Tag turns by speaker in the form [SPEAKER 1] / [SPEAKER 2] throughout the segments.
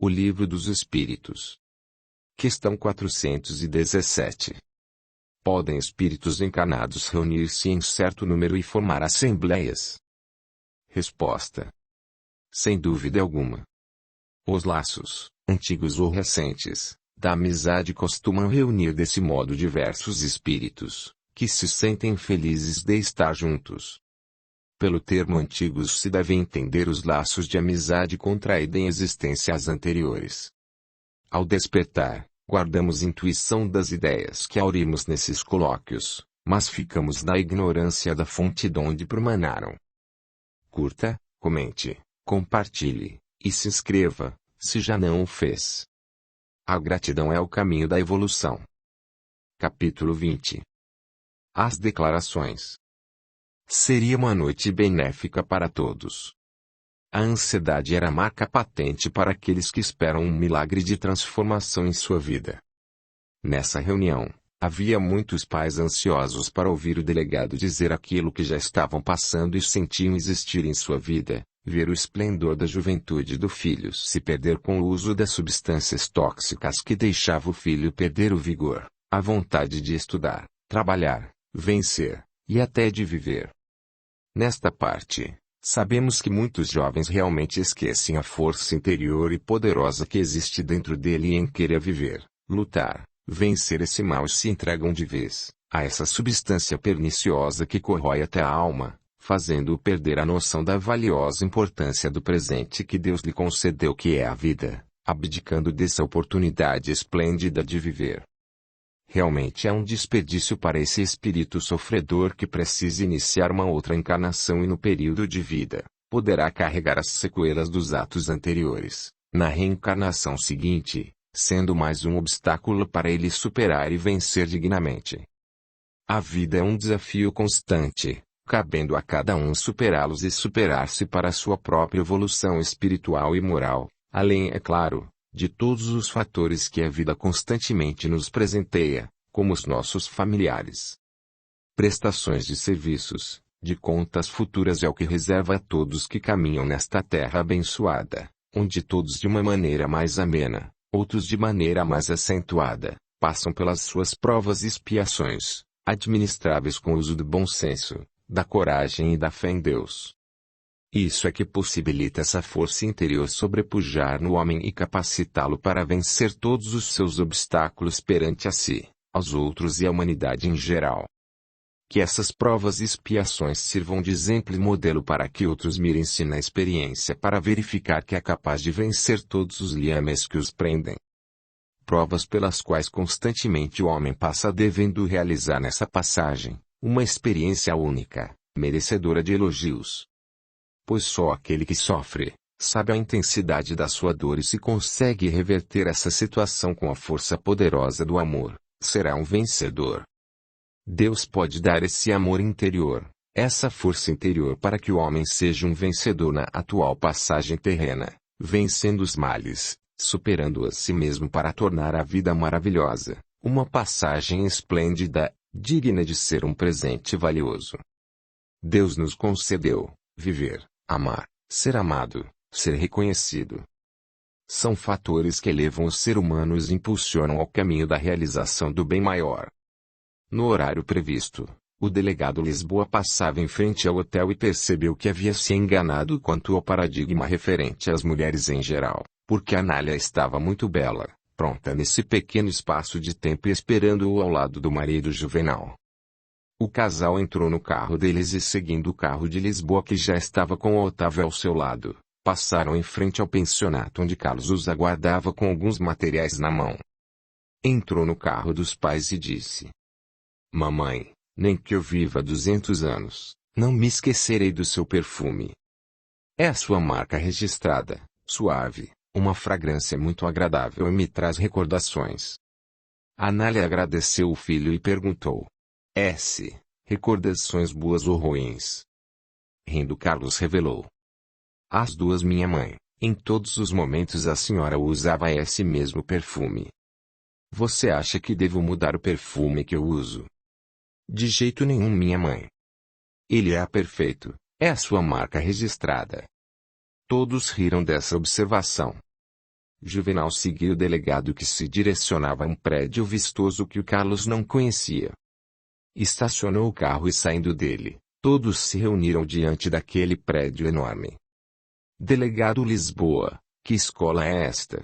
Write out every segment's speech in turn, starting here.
[SPEAKER 1] O Livro dos Espíritos. Questão 417. Podem espíritos encarnados reunir-se em certo número e formar assembleias? Resposta: sem dúvida alguma. Os laços, antigos ou recentes, da amizade costumam reunir desse modo diversos espíritos, que se sentem felizes de estar juntos. Pelo termo antigos se deve entender os laços de amizade contraídos em existências anteriores. Ao despertar, guardamos intuição das ideias que aurimos nesses colóquios, mas ficamos na ignorância da fonte donde promanaram. Curta, comente, compartilhe, e se inscreva, se já não o fez. A gratidão é o caminho da evolução. Capítulo 20. As declarações. Seria uma noite benéfica para todos. A ansiedade era marca patente para aqueles que esperam um milagre de transformação em sua vida. Nessa reunião, havia muitos pais ansiosos para ouvir o delegado dizer aquilo que já estavam passando e sentiam existir em sua vida, ver o esplendor da juventude do filho se perder com o uso das substâncias tóxicas que deixava o filho perder o vigor, a vontade de estudar, trabalhar, vencer, e até de viver. Nesta parte, sabemos que muitos jovens realmente esquecem a força interior e poderosa que existe dentro dele em querer viver, lutar, vencer esse mal e se entregam de vez a essa substância perniciosa que corrói até a alma, fazendo-o perder a noção da valiosa importância do presente que Deus lhe concedeu, que é a vida, abdicando dessa oportunidade esplêndida de viver. Realmente é um desperdício para esse espírito sofredor que precisa iniciar uma outra encarnação e no período de vida, poderá carregar as sequelas dos atos anteriores, na reencarnação seguinte, sendo mais um obstáculo para ele superar e vencer dignamente. A vida é um desafio constante, cabendo a cada um superá-los e superar-se para a sua própria evolução espiritual e moral, além, é claro, de todos os fatores que a vida constantemente nos presenteia, como os nossos familiares. Prestações de serviços, de contas futuras é o que reserva a todos que caminham nesta terra abençoada, onde todos de uma maneira mais amena, outros de maneira mais acentuada, passam pelas suas provas e expiações, administráveis com o uso do bom senso, da coragem e da fé em Deus. Isso é que possibilita essa força interior sobrepujar no homem e capacitá-lo para vencer todos os seus obstáculos perante a si, aos outros e à humanidade em geral. Que essas provas e expiações sirvam de exemplo e modelo para que outros mirem-se na experiência para verificar que é capaz de vencer todos os liames que os prendem. Provas pelas quais constantemente o homem passa devendo realizar nessa passagem, uma experiência única, merecedora de elogios. Pois só aquele que sofre, sabe a intensidade da sua dor e se consegue reverter essa situação com a força poderosa do amor, será um vencedor. Deus pode dar esse amor interior, essa força interior para que o homem seja um vencedor na atual passagem terrena, vencendo os males, superando a si mesmo para tornar a vida maravilhosa, uma passagem esplêndida, digna de ser um presente valioso. Deus nos concedeu viver, amar, ser amado, ser reconhecido. São fatores que elevam o ser humano e os impulsionam ao caminho da realização do bem maior. No horário previsto, o delegado Lisboa passava em frente ao hotel e percebeu que havia se enganado quanto ao paradigma referente às mulheres em geral, porque Anália estava muito bela, pronta nesse pequeno espaço de tempo e esperando-o ao lado do marido Juvenal. O casal entrou no carro deles e, seguindo o carro de Lisboa que já estava com o Otávio ao seu lado, passaram em frente ao pensionato onde Carlos os aguardava com alguns materiais na mão. Entrou no carro dos pais e disse: "Mamãe, nem que eu viva 200 anos, não me esquecerei do seu perfume. É a sua marca registrada, suave, uma fragrância muito agradável e me traz recordações." Anália agradeceu o filho e perguntou: recordações boas ou ruins?" Rindo, Carlos revelou: "As duas, minha mãe. Em todos os momentos a senhora usava esse mesmo perfume." "Você acha que devo mudar o perfume que eu uso?" "De jeito nenhum, minha mãe. Ele é perfeito, é a sua marca registrada." Todos riram dessa observação. Juvenal seguiu o delegado que se direcionava a um prédio vistoso que o Carlos não conhecia. Estacionou o carro e saindo dele, todos se reuniram diante daquele prédio enorme. Delegado Lisboa, que escola é esta?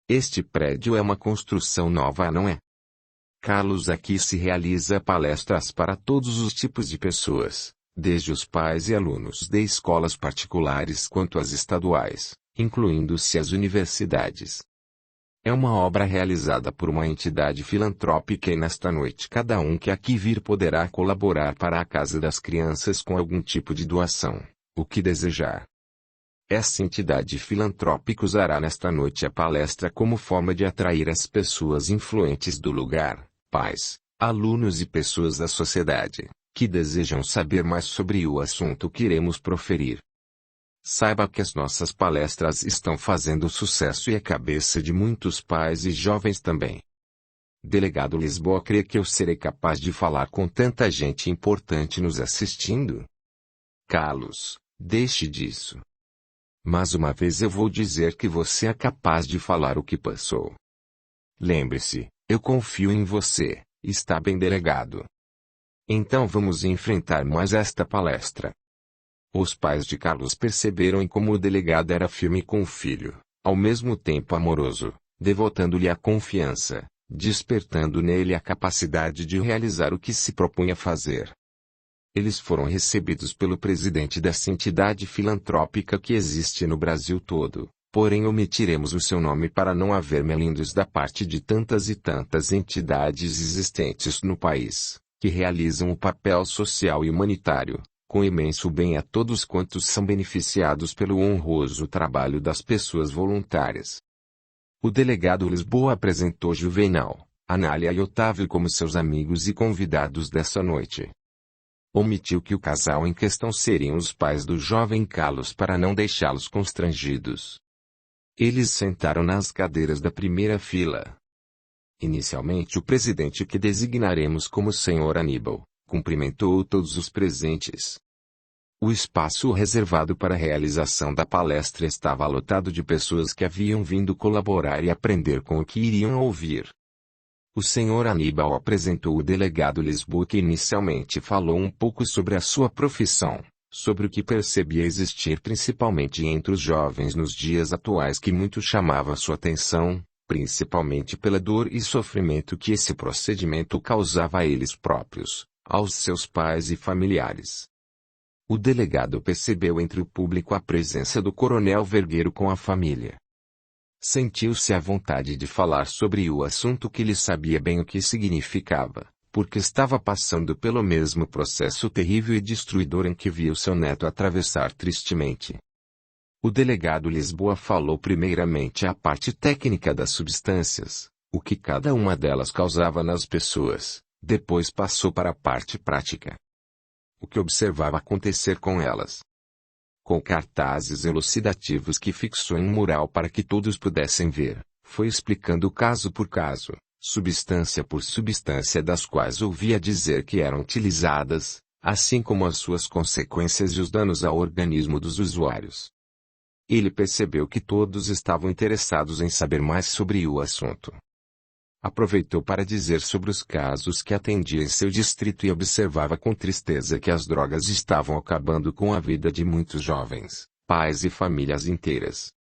[SPEAKER 1] Este prédio é uma construção nova, não é? Carlos, aqui se realiza palestras para todos os tipos de pessoas, desde os pais e alunos de escolas particulares quanto às estaduais, incluindo-se as universidades. É uma obra realizada por uma entidade filantrópica e nesta noite cada um que aqui vir poderá colaborar para a Casa das Crianças com algum tipo de doação, o que desejar. Essa entidade filantrópica usará nesta noite a palestra como forma de atrair as pessoas influentes do lugar, pais, alunos e pessoas da sociedade, que desejam saber mais sobre o assunto que iremos proferir. Saiba que as nossas palestras estão fazendo sucesso e a cabeça de muitos pais e jovens também. Delegado Lisboa crê que eu serei capaz de falar com tanta gente importante nos assistindo? Carlos, deixe disso. Mas uma vez eu vou dizer que você é capaz de falar o que passou. Lembre-se, eu confio em você, está bem, delegado? Então vamos enfrentar mais esta palestra. Os pais de Carlos perceberam como o delegado era firme com o filho, ao mesmo tempo amoroso, devotando-lhe a confiança, despertando nele a capacidade de realizar o que se propunha fazer. Eles foram recebidos pelo presidente dessa entidade filantrópica que existe no Brasil todo, porém omitiremos o seu nome para não haver melindres da parte de tantas e tantas entidades existentes no país, que realizam o papel social e humanitário, com imenso bem a todos quantos são beneficiados pelo honroso trabalho das pessoas voluntárias. O delegado Lisboa apresentou Juvenal, Anália e Otávio como seus amigos e convidados dessa noite. Omitiu que o casal em questão seriam os pais do jovem Carlos para não deixá-los constrangidos. Eles sentaram nas cadeiras da primeira fila. Inicialmente o presidente, que designaremos como Sr. Aníbal, cumprimentou todos os presentes. O espaço reservado para a realização da palestra estava lotado de pessoas que haviam vindo colaborar e aprender com o que iriam ouvir. O Sr. Aníbal apresentou o delegado Lisboa, que inicialmente falou um pouco sobre a sua profissão, sobre o que percebia existir principalmente entre os jovens nos dias atuais que muito chamava sua atenção, principalmente pela dor e sofrimento que esse procedimento causava a eles próprios, aos seus pais e familiares. O delegado percebeu entre o público a presença do coronel Vergueiro com a família. Sentiu-se à vontade de falar sobre o assunto, que lhe sabia bem o que significava, porque estava passando pelo mesmo processo terrível e destruidor em que viu seu neto atravessar tristemente. O delegado Lisboa falou primeiramente a parte técnica das substâncias, o que cada uma delas causava nas pessoas, depois passou para a parte prática. O que observava acontecer com elas. Com cartazes elucidativos que fixou em um mural para que todos pudessem ver, foi explicando caso por caso, substância por substância das quais ouvia dizer que eram utilizadas, assim como as suas consequências e os danos ao organismo dos usuários. Ele percebeu que todos estavam interessados em saber mais sobre o assunto. Aproveitou para dizer sobre os casos que atendia em seu distrito e observava com tristeza que as drogas estavam acabando com a vida de muitos jovens, pais e famílias inteiras.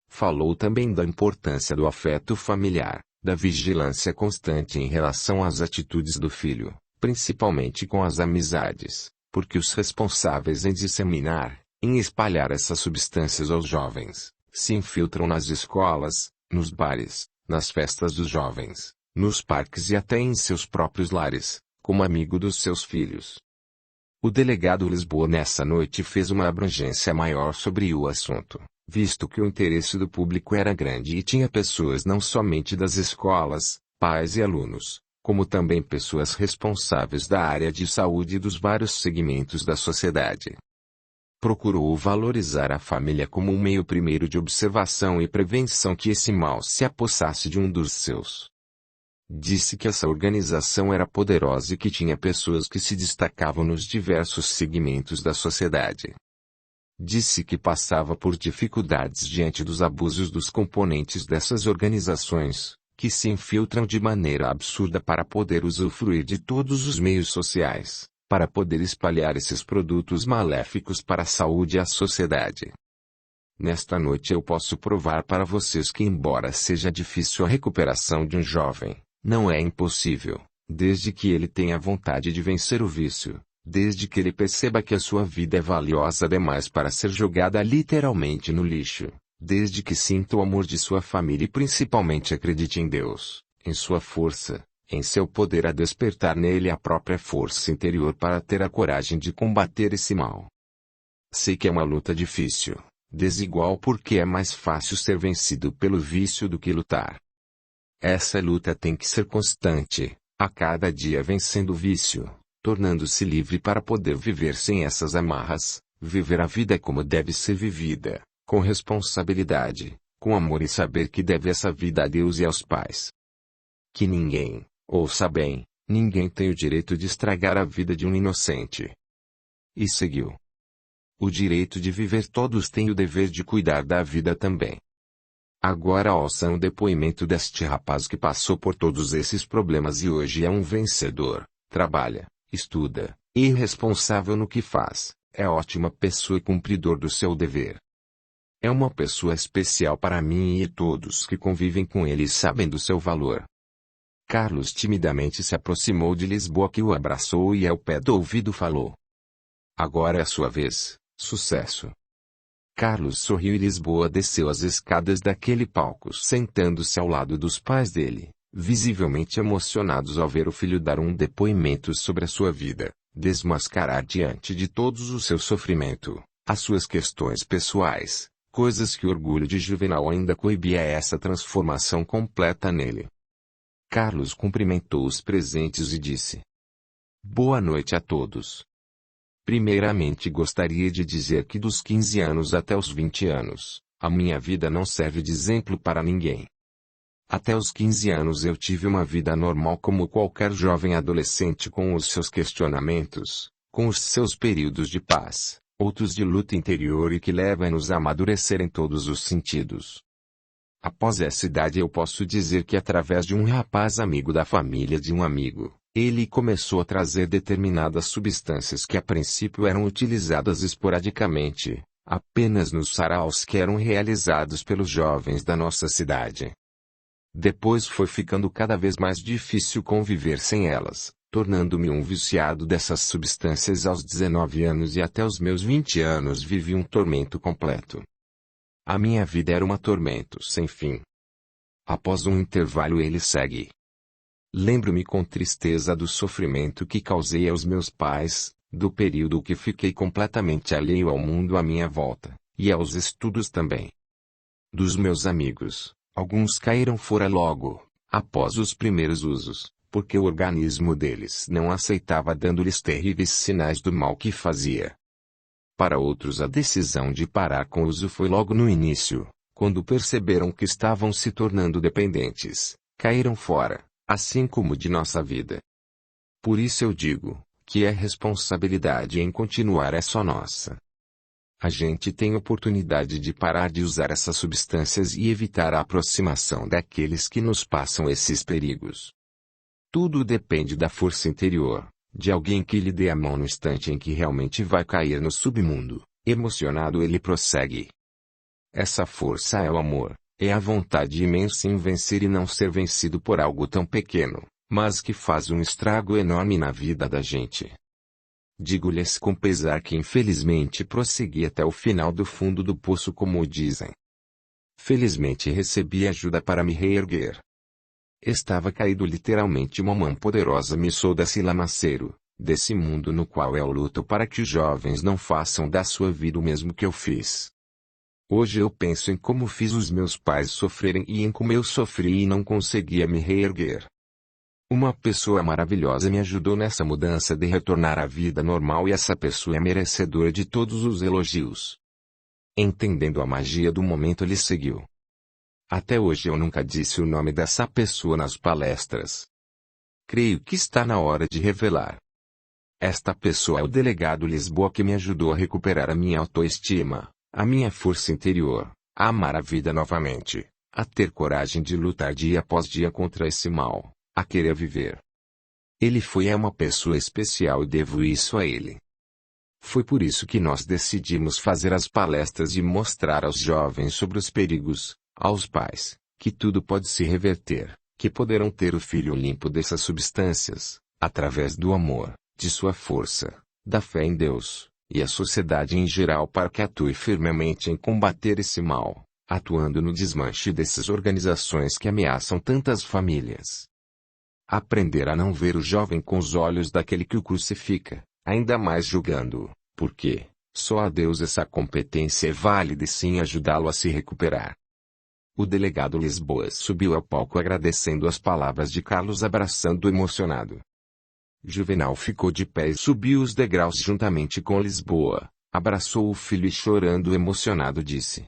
[SPEAKER 1] Falou também da importância do afeto familiar, da vigilância constante em relação às atitudes do filho, principalmente com as amizades, porque os responsáveis em disseminar, em espalhar essas substâncias aos jovens, se infiltram nas escolas, nos bares, nas festas dos jovens, nos parques e até em seus próprios lares, como amigo dos seus filhos. O delegado Lisboa nessa noite fez uma abrangência maior sobre o assunto, visto que o interesse do público era grande e tinha pessoas não somente das escolas, pais e alunos, como também pessoas responsáveis da área de saúde e dos vários segmentos da sociedade. Procurou valorizar a família como um meio primeiro de observação e prevenção que esse mal se apossasse de um dos seus. Disse que essa organização era poderosa e que tinha pessoas que se destacavam nos diversos segmentos da sociedade. Disse que passava por dificuldades diante dos abusos dos componentes dessas organizações, que se infiltram de maneira absurda para poder usufruir de todos os meios sociais, para poder espalhar esses produtos maléficos para a saúde e a sociedade. Nesta noite eu posso provar para vocês que, embora seja difícil a recuperação de um jovem, não é impossível, desde que ele tenha vontade de vencer o vício, desde que ele perceba que a sua vida é valiosa demais para ser jogada literalmente no lixo, desde que sinta o amor de sua família e principalmente acredite em Deus, em sua força, em seu poder a despertar nele a própria força interior para ter a coragem de combater esse mal. Sei que é uma luta difícil, desigual porque é mais fácil ser vencido pelo vício do que lutar. Essa luta tem que ser constante, a cada dia vencendo o vício, tornando-se livre para poder viver sem essas amarras, viver a vida como deve ser vivida, com responsabilidade, com amor e saber que deve essa vida a Deus e aos pais. Que ninguém, ouça bem, ninguém tem o direito de estragar a vida de um inocente. E seguiu. O direito de viver todos têm o dever de cuidar da vida também. Agora ouçam o depoimento deste rapaz que passou por todos esses problemas e hoje é um vencedor, trabalha, estuda, irresponsável no que faz, é ótima pessoa e cumpridor do seu dever. É uma pessoa especial para mim e todos que convivem com ele sabem do seu valor. Carlos timidamente se aproximou de Lisboa que o abraçou e ao pé do ouvido falou. Agora é a sua vez, sucesso. Carlos sorriu e Lisboa desceu as escadas daquele palco sentando-se ao lado dos pais dele, visivelmente emocionados ao ver o filho dar um depoimento sobre a sua vida, desmascarar diante de todos o seu sofrimento, as suas questões pessoais, coisas que o orgulho de Juvenal ainda coibia essa transformação completa nele. Carlos cumprimentou os presentes e disse: Boa noite a todos. Primeiramente gostaria de dizer que dos 15 anos até os 20 anos, a minha vida não serve de exemplo para ninguém. Até os 15 anos eu tive uma vida normal como qualquer jovem adolescente com os seus questionamentos, com os seus períodos de paz, outros de luta interior e que levam-nos a amadurecer em todos os sentidos. Após essa idade eu posso dizer que através de um rapaz amigo da família de um amigo, ele começou a trazer determinadas substâncias que a princípio eram utilizadas esporadicamente, apenas nos saraus que eram realizados pelos jovens da nossa cidade. Depois foi ficando cada vez mais difícil conviver sem elas, tornando-me um viciado dessas substâncias aos 19 anos e até os meus 20 anos vivi um tormento completo. A minha vida era um tormento sem fim. Após um intervalo ele segue. Lembro-me com tristeza do sofrimento que causei aos meus pais, do período que fiquei completamente alheio ao mundo à minha volta, e aos estudos também. Dos meus amigos, alguns caíram fora logo, após os primeiros usos, porque o organismo deles não aceitava dando-lhes terríveis sinais do mal que fazia. Para outros a decisão de parar com o uso foi logo no início, quando perceberam que estavam se tornando dependentes, caíram fora, assim como de nossa vida. Por isso eu digo, que a responsabilidade em continuar é só nossa. A gente tem oportunidade de parar de usar essas substâncias e evitar a aproximação daqueles que nos passam esses perigos. Tudo depende da força interior, de alguém que lhe dê a mão no instante em que realmente vai cair no submundo. Emocionado ele prossegue. Essa força é o amor, é a vontade imensa em vencer e não ser vencido por algo tão pequeno, mas que faz um estrago enorme na vida da gente. Digo-lhes com pesar que infelizmente prossegui até o final do fundo do poço como dizem. Felizmente recebi ajuda para me reerguer. Estava caído literalmente uma mão poderosa me soltou desse lamaceiro, desse mundo no qual eu luto para que os jovens não façam da sua vida o mesmo que eu fiz. Hoje eu penso em como fiz os meus pais sofrerem e em como eu sofri e não conseguia me reerguer. Uma pessoa maravilhosa me ajudou nessa mudança de retornar à vida normal e essa pessoa é merecedora de todos os elogios. Entendendo a magia do momento ele seguiu. Até hoje eu nunca disse o nome dessa pessoa nas palestras. Creio que está na hora de revelar. Esta pessoa é o delegado Lisboa que me ajudou a recuperar a minha autoestima, a minha força interior, a amar a vida novamente, a ter coragem de lutar dia após dia contra esse mal, a querer viver. Ele foi uma pessoa especial e devo isso a ele. Foi por isso que nós decidimos fazer as palestras e mostrar aos jovens sobre os perigos, aos pais, que tudo pode se reverter, que poderão ter o filho limpo dessas substâncias, através do amor, de sua força, da fé em Deus, e a sociedade em geral para que atue firmemente em combater esse mal, atuando no desmanche dessas organizações que ameaçam tantas famílias. Aprender a não ver o jovem com os olhos daquele que o crucifica, ainda mais julgando-o, porque, só a Deus essa competência é válida e sim ajudá-lo a se recuperar. O delegado Lisboa subiu ao palco agradecendo as palavras de Carlos abraçando emocionado. Juvenal ficou de pé e subiu os degraus juntamente com Lisboa, abraçou o filho e chorando emocionado disse: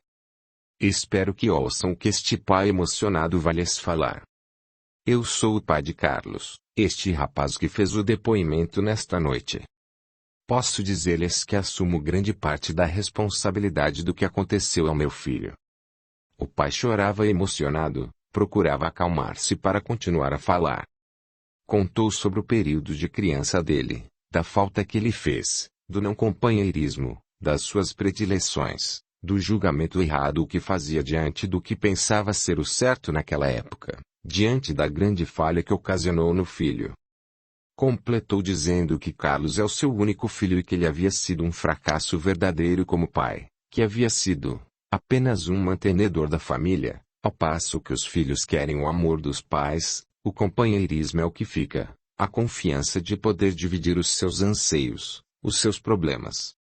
[SPEAKER 1] Espero que ouçam o que este pai emocionado vai lhes falar. Eu sou o pai de Carlos, este rapaz que fez o depoimento nesta noite. Posso dizer-lhes que assumo grande parte da responsabilidade do que aconteceu ao meu filho. O pai chorava emocionado, procurava acalmar-se para continuar a falar. Contou sobre o período de criança dele, da falta que ele fez, do não companheirismo, das suas predileções, do julgamento errado que fazia diante do que pensava ser o certo naquela época, diante da grande falha que ocasionou no filho. Completou dizendo que Carlos é o seu único filho e que ele havia sido um fracasso verdadeiro como pai, que havia sido apenas um mantenedor da família, ao passo que os filhos querem o amor dos pais, o companheirismo é o que fica, a confiança de poder dividir os seus anseios, os seus problemas.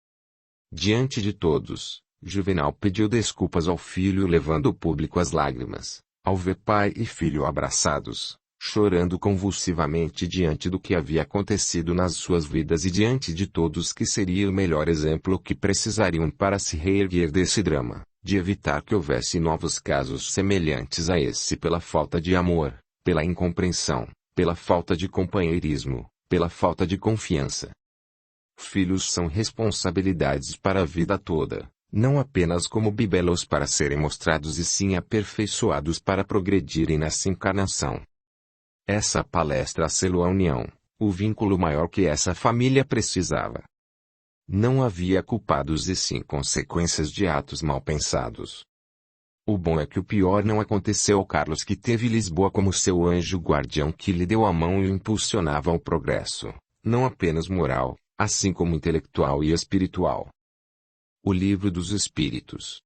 [SPEAKER 1] Diante de todos, Juvenal pediu desculpas ao filho levando o público às lágrimas, ao ver pai e filho abraçados, chorando convulsivamente diante do que havia acontecido nas suas vidas e diante de todos que seria o melhor exemplo que precisariam para se reerguer desse drama, de evitar que houvesse novos casos semelhantes a esse pela falta de amor, pela incompreensão, pela falta de companheirismo, pela falta de confiança. Filhos são responsabilidades para a vida toda, não apenas como bibelos para serem mostrados e sim aperfeiçoados para progredirem nessa encarnação. Essa palestra selou a união, o vínculo maior que essa família precisava. Não havia culpados e sim consequências de atos mal pensados. O bom é que o pior não aconteceu ao Carlos que teve Lisboa como seu anjo guardião que lhe deu a mão e o impulsionava ao progresso, não apenas moral, assim como intelectual e espiritual. O Livro dos Espíritos.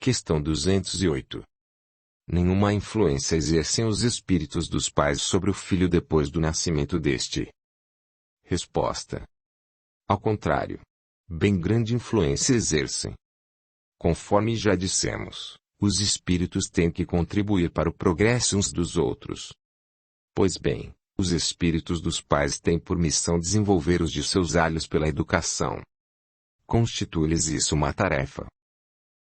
[SPEAKER 1] Questão 208. Nenhuma influência exercem os espíritos dos pais sobre o filho depois do nascimento deste. Resposta. Ao contrário. Bem grande influência exercem. Conforme já dissemos, os espíritos têm que contribuir para o progresso uns dos outros. Pois bem, os espíritos dos pais têm por missão desenvolver os de seus alhos pela educação. Constitui-lhes isso uma tarefa.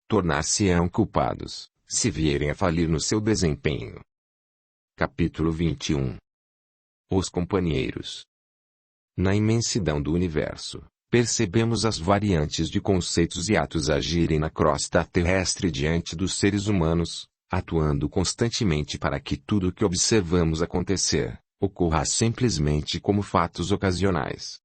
[SPEAKER 1] Tornar-se-ão culpados, se vierem a falir no seu desempenho. Capítulo 21. Os companheiros. Na imensidão do universo, percebemos as variantes de conceitos e atos agirem na crosta terrestre diante dos seres humanos, atuando constantemente para que tudo o que observamos acontecer, ocorra simplesmente como fatos ocasionais.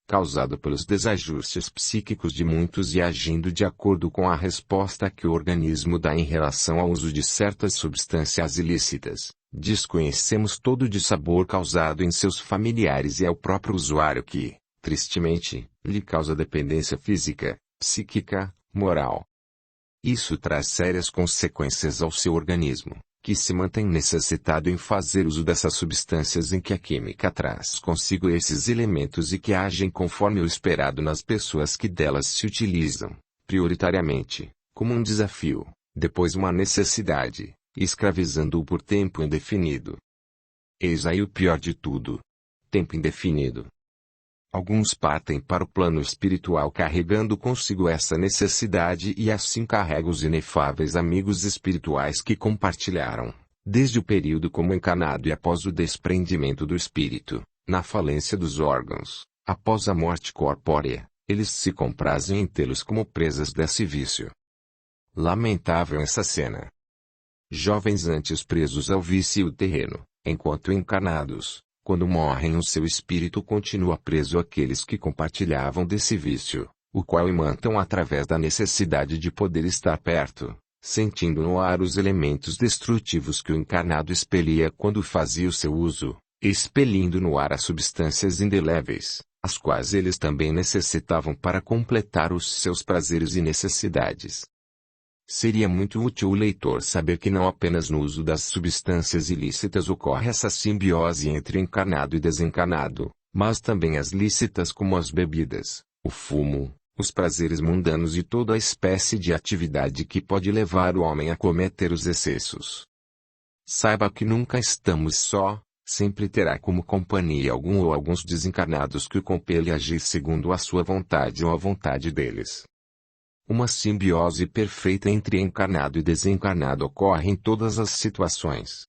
[SPEAKER 1] Causado pelos desajustes psíquicos de muitos e agindo de acordo com a resposta que o organismo dá em relação ao uso de certas substâncias ilícitas, desconhecemos todo o dissabor causado em seus familiares e ao próprio usuário que, tristemente, lhe causa dependência física, psíquica, moral. Isso traz sérias consequências ao seu organismo, que se mantém necessitado em fazer uso dessas substâncias em que a química traz consigo esses elementos e que agem conforme o esperado nas pessoas que delas se utilizam, prioritariamente, como um desafio, depois uma necessidade, escravizando-o por tempo indefinido. Eis aí o pior de tudo. Tempo indefinido. Alguns partem para o plano espiritual carregando consigo essa necessidade e assim carregam os inefáveis amigos espirituais que compartilharam, desde o período como encarnado e após o desprendimento do espírito, na falência dos órgãos, Após a morte corpórea, eles se comprazem em tê-los como presas desse vício. Lamentável essa cena. Jovens antes presos ao vício terreno, enquanto encarnados, quando morrem o seu espírito continua preso àqueles que compartilhavam desse vício, o qual imantam através da necessidade de poder estar perto, sentindo no ar os elementos destrutivos que o encarnado expelia quando fazia o seu uso, expelindo no ar as substâncias indeléveis, as quais eles também necessitavam para completar os seus prazeres e necessidades. Seria muito útil o leitor saber que não apenas no uso das substâncias ilícitas ocorre essa simbiose entre encarnado e desencarnado, mas também as lícitas como as bebidas, o fumo, os prazeres mundanos e toda a espécie de atividade que pode levar o homem a cometer os excessos. Saiba que nunca estamos só, sempre terá como companhia algum ou alguns desencarnados que o compele a agir segundo a sua vontade ou a vontade deles. Uma simbiose perfeita entre encarnado e desencarnado ocorre em todas as situações.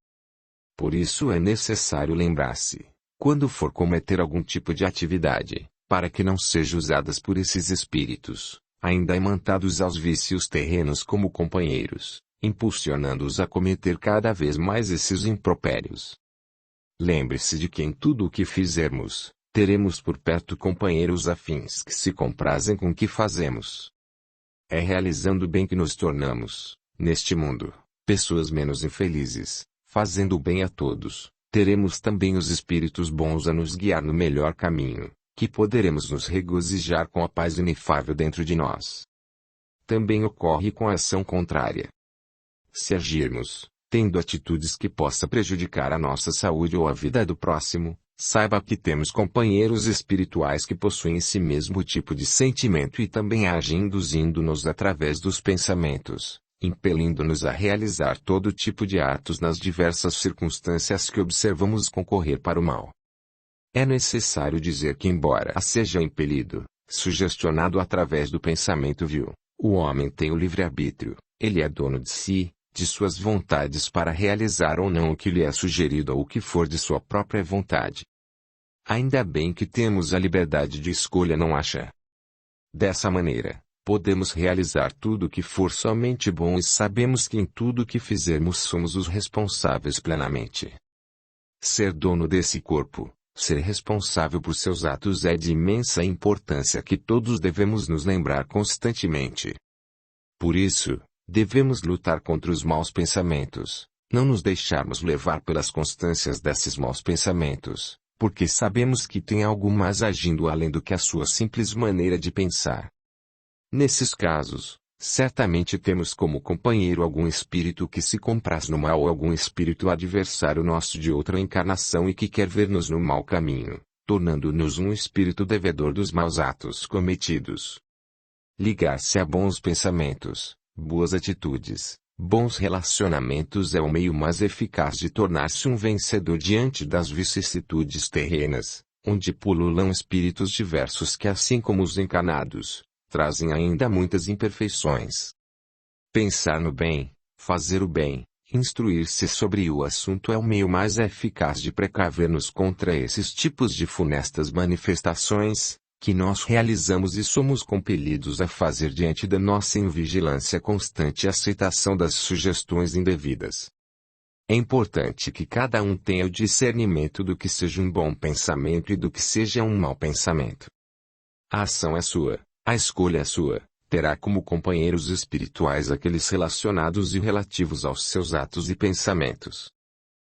[SPEAKER 1] Por isso é necessário lembrar-se, quando for cometer algum tipo de atividade, para que não seja usadas por esses espíritos, ainda imantados aos vícios terrenos como companheiros, impulsionando-os a cometer cada vez mais esses impropérios. Lembre-se de que em tudo o que fizermos, teremos por perto companheiros afins que se comprazem com o que fazemos. É realizando o bem que nos tornamos, neste mundo, pessoas menos infelizes. Fazendo o bem a todos, teremos também os espíritos bons a nos guiar no melhor caminho, que poderemos nos regozijar com a paz inefável dentro de nós. Também ocorre com a ação contrária. Se agirmos, tendo atitudes que possa prejudicar a nossa saúde ou a vida do próximo, saiba que temos companheiros espirituais que possuem esse mesmo tipo de sentimento e também agem induzindo-nos através dos pensamentos, impelindo-nos a realizar todo tipo de atos nas diversas circunstâncias que observamos concorrer para o mal. É necessário dizer que embora seja impelido, sugestionado através do pensamento vil, o homem tem o livre-arbítrio, ele é dono de si, de suas vontades para realizar ou não o que lhe é sugerido ou o que for de sua própria vontade. Ainda bem que temos a liberdade de escolha, não acha? Dessa maneira, podemos realizar tudo o que for somente bom e sabemos que em tudo o que fizermos somos os responsáveis plenamente. Ser dono desse corpo, ser responsável por seus atos é de imensa importância que todos devemos nos lembrar constantemente. Por isso, devemos lutar contra os maus pensamentos, não nos deixarmos levar pelas constâncias desses maus pensamentos, porque sabemos que tem algo mais agindo além do que a sua simples maneira de pensar. Nesses casos, certamente temos como companheiro algum espírito que se compraz no mal ou algum espírito adversário nosso de outra encarnação e que quer ver-nos no mau caminho, tornando-nos um espírito devedor dos maus atos cometidos. Ligar-se a bons pensamentos, boas atitudes, bons relacionamentos é o meio mais eficaz de tornar-se um vencedor diante das vicissitudes terrenas, onde pululam espíritos diversos que, assim como os encarnados, trazem ainda muitas imperfeições. Pensar no bem, fazer o bem, instruir-se sobre o assunto é o meio mais eficaz de precaver-nos contra esses tipos de funestas manifestações, que nós realizamos e somos compelidos a fazer diante da nossa invigilância constante e aceitação das sugestões indevidas. É importante que cada um tenha o discernimento do que seja um bom pensamento e do que seja um mau pensamento. A ação é sua, a escolha é sua, terá como companheiros espirituais aqueles relacionados e relativos aos seus atos e pensamentos.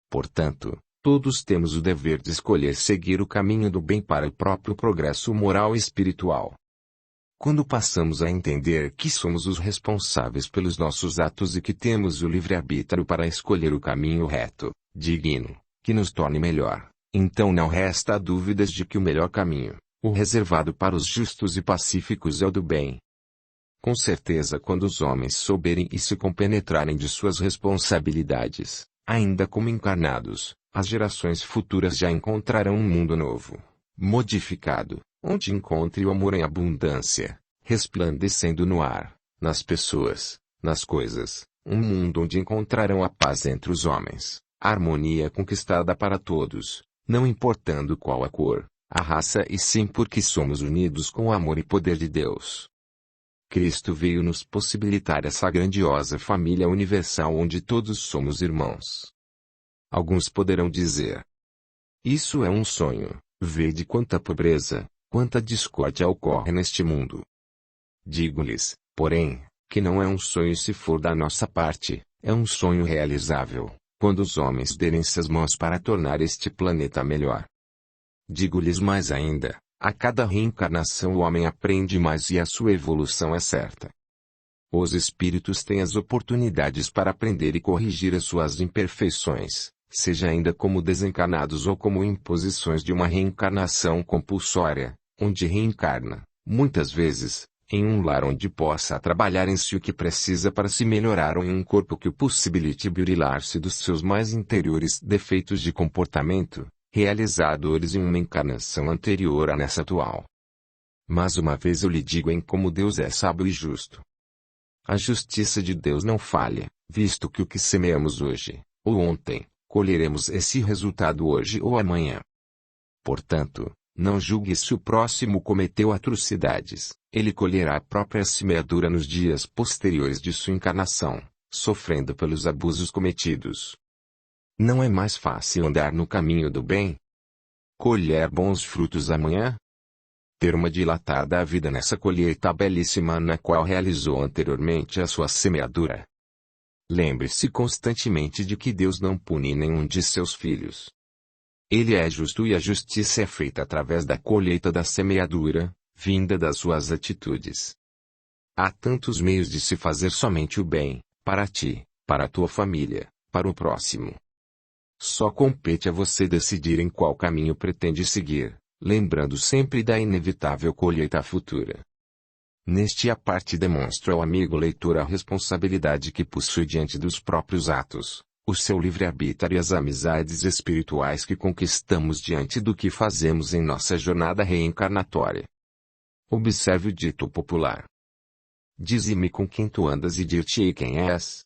[SPEAKER 1] Portanto, todos temos o dever de escolher seguir o caminho do bem para o próprio progresso moral e espiritual. Quando passamos a entender que somos os responsáveis pelos nossos atos e que temos o livre-arbítrio para escolher o caminho reto, digno, que nos torne melhor, então não resta dúvidas de que o melhor caminho, o reservado para os justos e pacíficos, é o do bem. Com certeza, quando os homens souberem e se compenetrarem de suas responsabilidades, ainda como encarnados, as gerações futuras já encontrarão um mundo novo, modificado, onde encontre o amor em abundância, resplandecendo no ar, nas pessoas, nas coisas, um mundo onde encontrarão a paz entre os homens, a harmonia conquistada para todos, não importando qual a cor, a raça e sim porque somos unidos com o amor e poder de Deus. Cristo veio nos possibilitar essa grandiosa família universal onde todos somos irmãos. Alguns poderão dizer: isso é um sonho, vede quanta pobreza, quanta discórdia ocorre neste mundo. Digo-lhes, porém, que não é um sonho se for da nossa parte, é um sonho realizável, quando os homens derem suas mãos para tornar este planeta melhor. Digo-lhes mais ainda, a cada reencarnação o homem aprende mais e a sua evolução é certa. Os espíritos têm as oportunidades para aprender e corrigir as suas imperfeições, seja ainda como desencarnados ou como imposições de uma reencarnação compulsória, onde reencarna, muitas vezes, em um lar onde possa trabalhar em si o que precisa para se melhorar ou em um corpo que o possibilite burilar-se dos seus mais interiores defeitos de comportamento, realizadores em uma encarnação anterior à nessa atual. Mas uma vez eu lhe digo em como Deus é sábio e justo. A justiça de Deus não falha, visto que o que semeamos hoje, ou ontem, colheremos esse resultado hoje ou amanhã. Portanto, não julgue se o próximo cometeu atrocidades, ele colherá a própria semeadura nos dias posteriores de sua encarnação, sofrendo pelos abusos cometidos. Não é mais fácil andar no caminho do bem? Colher bons frutos amanhã? Ter uma dilatada vida nessa colheita belíssima na qual realizou anteriormente a sua semeadura. Lembre-se constantemente de que Deus não pune nenhum de seus filhos. Ele é justo e a justiça é feita através da colheita da semeadura, vinda das suas atitudes. Há tantos meios de se fazer somente o bem, para ti, para a tua família, para o próximo. Só compete a você decidir em qual caminho pretende seguir, lembrando sempre da inevitável colheita futura. Neste a parte demonstra ao amigo leitor a responsabilidade que possui diante dos próprios atos, o seu livre-arbítrio e as amizades espirituais que conquistamos diante do que fazemos em nossa jornada reencarnatória. Observe o dito popular. Dize-me com quem tu andas e dir-te-ei quem és.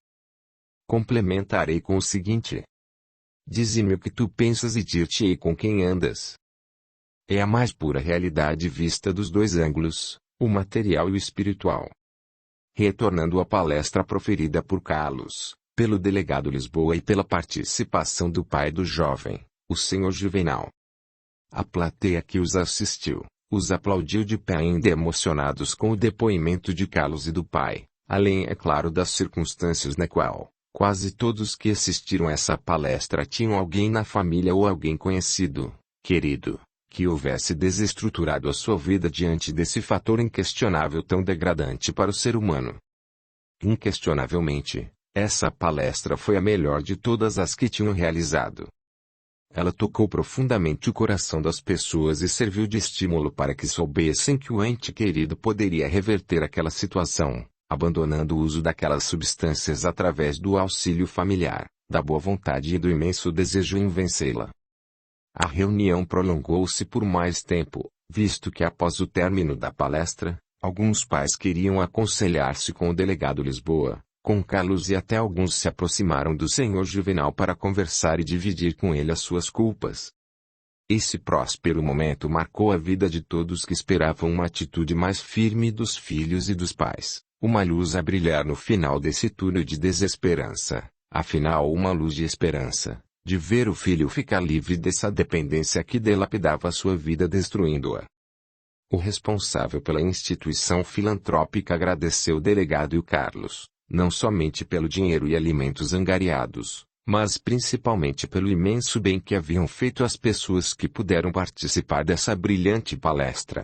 [SPEAKER 1] Complementarei com o seguinte. Dize-me o que tu pensas e dir-te-ei com quem andas. É a mais pura realidade vista dos dois ângulos, o material e o espiritual. Retornando à palestra proferida por Carlos, pelo delegado Lisboa e pela participação do pai do jovem, o senhor Juvenal. A plateia que os assistiu, os aplaudiu de pé ainda emocionados com o depoimento de Carlos e do pai, além é claro das circunstâncias na qual, quase todos que assistiram essa palestra tinham alguém na família ou alguém conhecido, querido, que houvesse desestruturado a sua vida diante desse fator inquestionável tão degradante para o ser humano. Inquestionavelmente, essa palestra foi a melhor de todas as que tinham realizado. Ela tocou profundamente o coração das pessoas e serviu de estímulo para que soubessem que o ente querido poderia reverter aquela situação, abandonando o uso daquelas substâncias através do auxílio familiar, da boa vontade e do imenso desejo em vencê-la. A reunião prolongou-se por mais tempo, visto que após o término da palestra, alguns pais queriam aconselhar-se com o delegado Lisboa, com Carlos e até alguns se aproximaram do senhor Juvenal para conversar e dividir com ele as suas culpas. Esse próspero momento marcou a vida de todos que esperavam uma atitude mais firme dos filhos e dos pais, uma luz a brilhar no final desse túnel de desesperança, afinal uma luz de esperança, de ver o filho ficar livre dessa dependência que dilapidava sua vida destruindo-a. O responsável pela instituição filantrópica agradeceu o delegado e o Carlos, não somente pelo dinheiro e alimentos angariados, mas principalmente pelo imenso bem que haviam feito às pessoas que puderam participar dessa brilhante palestra.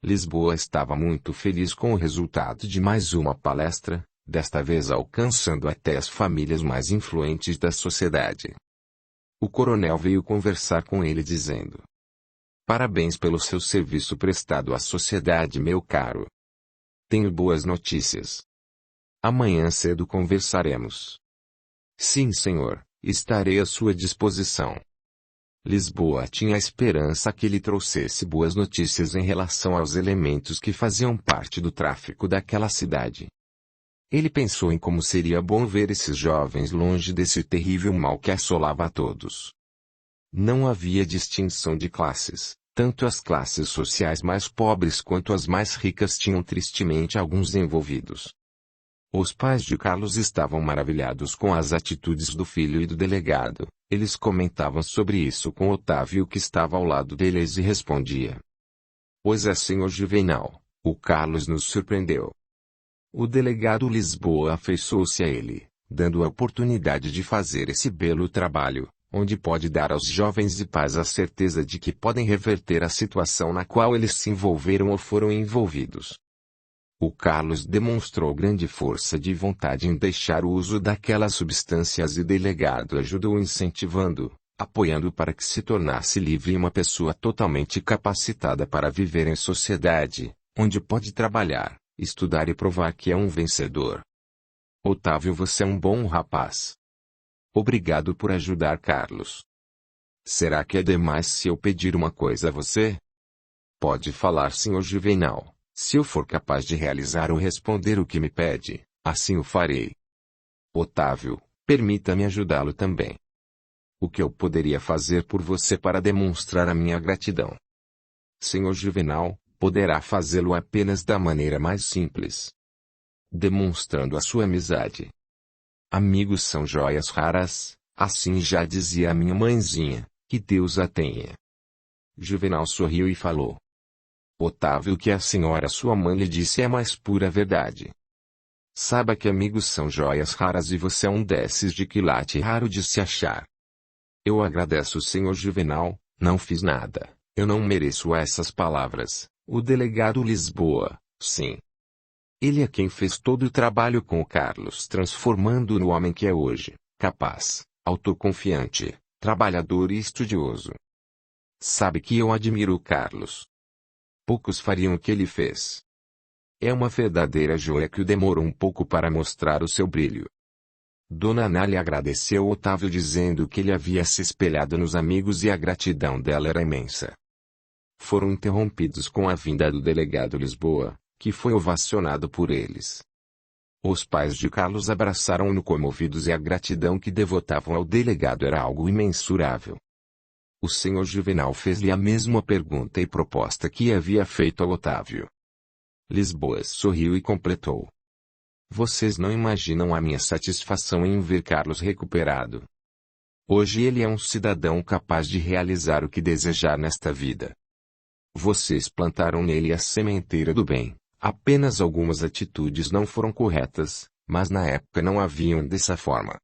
[SPEAKER 1] Lisboa estava muito feliz com o resultado de mais uma palestra, desta vez alcançando até as famílias mais influentes da sociedade. O coronel veio conversar com ele dizendo: "Parabéns pelo seu serviço prestado à sociedade, meu caro. Tenho boas notícias. Amanhã cedo conversaremos." "Sim, senhor, estarei à sua disposição." Lisboa tinha a esperança que lhe trouxesse boas notícias em relação aos elementos que faziam parte do tráfico daquela cidade. Ele pensou em como seria bom ver esses jovens longe desse terrível mal que assolava a todos. Não havia distinção de classes, Tanto as classes sociais mais pobres quanto as mais ricas tinham tristemente alguns envolvidos. Os pais de Carlos estavam maravilhados com as atitudes do filho e do delegado. Eles comentavam sobre isso com Otávio, que estava ao lado deles, e respondia: "Pois é, senhor Juvenal, o Carlos nos surpreendeu." O delegado Lisboa afeiçoou-se a ele, dando a oportunidade de fazer esse belo trabalho, onde pode dar aos jovens e pais a certeza de que podem reverter a situação na qual eles se envolveram ou foram envolvidos. O Carlos demonstrou grande força de vontade em deixar o uso daquelas substâncias e o delegado ajudou incentivando, apoiando para que se tornasse livre e uma pessoa totalmente capacitada para viver em sociedade, onde pode trabalhar, estudar e provar que é um vencedor. Otávio, você é um bom rapaz. Obrigado por ajudar Carlos. Será que é demais se eu pedir uma coisa a você? Pode falar, senhor Juvenal. Se eu for capaz de realizar ou responder o que me pede, assim o farei. Otávio, permita-me ajudá-lo também. O que eu poderia fazer por você para demonstrar a minha gratidão? Senhor Juvenal, poderá fazê-lo apenas da maneira mais simples. Demonstrando a sua amizade. Amigos são joias raras, assim já dizia a minha mãezinha, que Deus a tenha. Juvenal sorriu e falou: Otávio, o que a senhora sua mãe lhe disse é a mais pura verdade. Saiba que amigos são joias raras e você é um desses de quilate raro de se achar. Eu agradeço, senhor Juvenal, não fiz nada, eu não mereço essas palavras. O delegado Lisboa, sim. Ele é quem fez todo o trabalho com o Carlos, transformando-o no homem que é hoje, capaz, autoconfiante, trabalhador e estudioso. Sabe que eu admiro o Carlos. Poucos fariam o que ele fez. É uma verdadeira joia que o demorou um pouco para mostrar o seu brilho. Dona Anália agradeceu Otávio dizendo que ele havia se espelhado nos amigos e a gratidão dela era imensa. Foram interrompidos com a vinda do delegado Lisboa, que foi ovacionado por eles. Os pais de Carlos abraçaram-no comovidos e a gratidão que devotavam ao delegado era algo imensurável. O senhor Juvenal fez-lhe a mesma pergunta e proposta que havia feito a Otávio. Lisboa sorriu e completou: Vocês não imaginam a minha satisfação em ver Carlos recuperado. Hoje ele é um cidadão capaz de realizar o que desejar nesta vida. Vocês plantaram nele a sementeira do bem. Apenas algumas atitudes não foram corretas, mas na época não haviam dessa forma.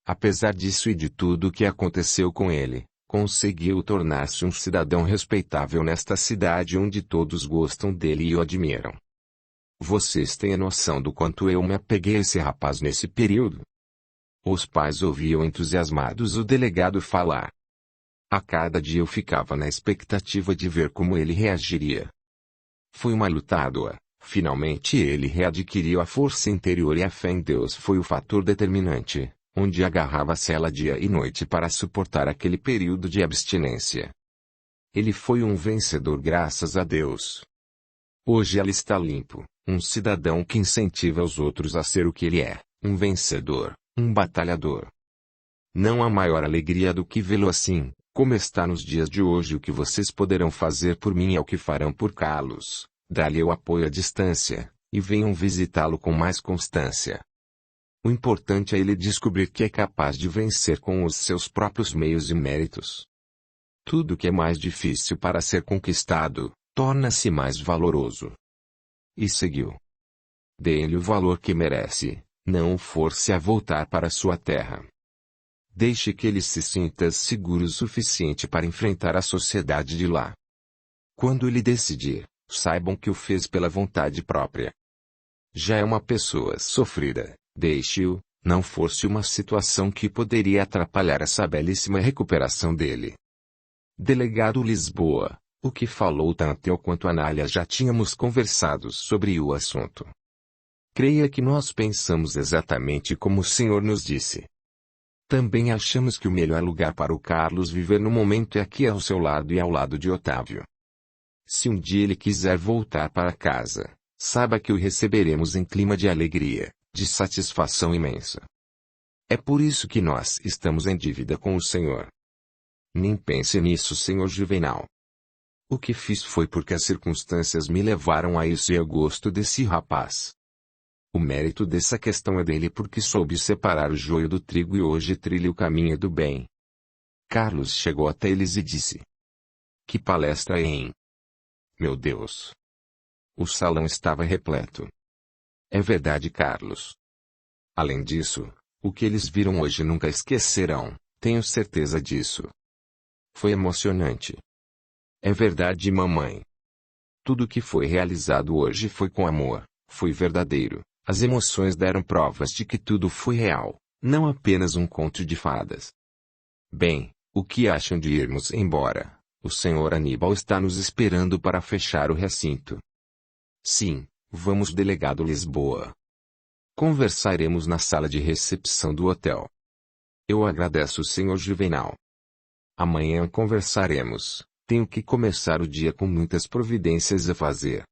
[SPEAKER 1] Apesar disso e de tudo o que aconteceu com ele, conseguiu tornar-se um cidadão respeitável nesta cidade onde todos gostam dele e o admiram. Vocês têm a noção do quanto eu me apeguei a esse rapaz nesse período? Os pais ouviam entusiasmados o delegado falar. A cada dia eu ficava na expectativa de ver como ele reagiria. Foi uma luta árdua. Finalmente ele readquiriu a força interior e a fé em Deus foi o fator determinante, onde agarrava-se ela dia e noite para suportar aquele período de abstinência. Ele foi um vencedor graças a Deus. Hoje ele está limpo, um cidadão que incentiva os outros a ser o que ele é, um vencedor, um batalhador. Não há maior alegria do que vê-lo assim, como está nos dias de hoje. O que vocês poderão fazer por mim é o que farão por Carlos, dá-lhe o apoio à distância, e venham visitá-lo com mais constância. O importante é ele descobrir que é capaz de vencer com os seus próprios meios e méritos. Tudo que é mais difícil para ser conquistado, torna-se mais valoroso. E seguiu. Dê-lhe o valor que merece, não o force a voltar para sua terra. Deixe que ele se sinta seguro o suficiente para enfrentar a sociedade de lá. Quando ele decidir, saibam que o fez pela vontade própria. Já é uma pessoa sofrida, deixe-o, não force uma situação que poderia atrapalhar essa belíssima recuperação dele. Delegado Lisboa, o que falou tanto eu quanto Anália já tínhamos conversado sobre o assunto. Creia que nós pensamos exatamente como o senhor nos disse. Também achamos que o melhor lugar para o Carlos viver no momento é aqui ao seu lado e ao lado de Otávio. Se um dia ele quiser voltar para casa, saiba que o receberemos em clima de alegria, de satisfação imensa. É por isso que nós estamos em dívida com o senhor. Nem pense nisso, senhor Juvenal. O que fiz foi porque as circunstâncias me levaram a isso e eu gosto desse rapaz. O mérito dessa questão é dele porque soube separar o joio do trigo e hoje trilha o caminho do bem. Carlos chegou até eles e disse: Que palestra, hein? Meu Deus! O salão estava repleto. É verdade, Carlos. Além disso, o que eles viram hoje nunca esquecerão, tenho certeza disso. Foi emocionante. É verdade, mamãe. Tudo que foi realizado hoje foi com amor, foi verdadeiro. As emoções deram provas de que tudo foi real, não apenas um conto de fadas. Bem, o que acham de irmos embora? O Sr. Aníbal está nos esperando para fechar o recinto. Sim, vamos, delegado Lisboa. Conversaremos na sala de recepção do hotel. Eu agradeço, Sr. Juvenal. Amanhã conversaremos. Tenho que começar o dia com muitas providências a fazer.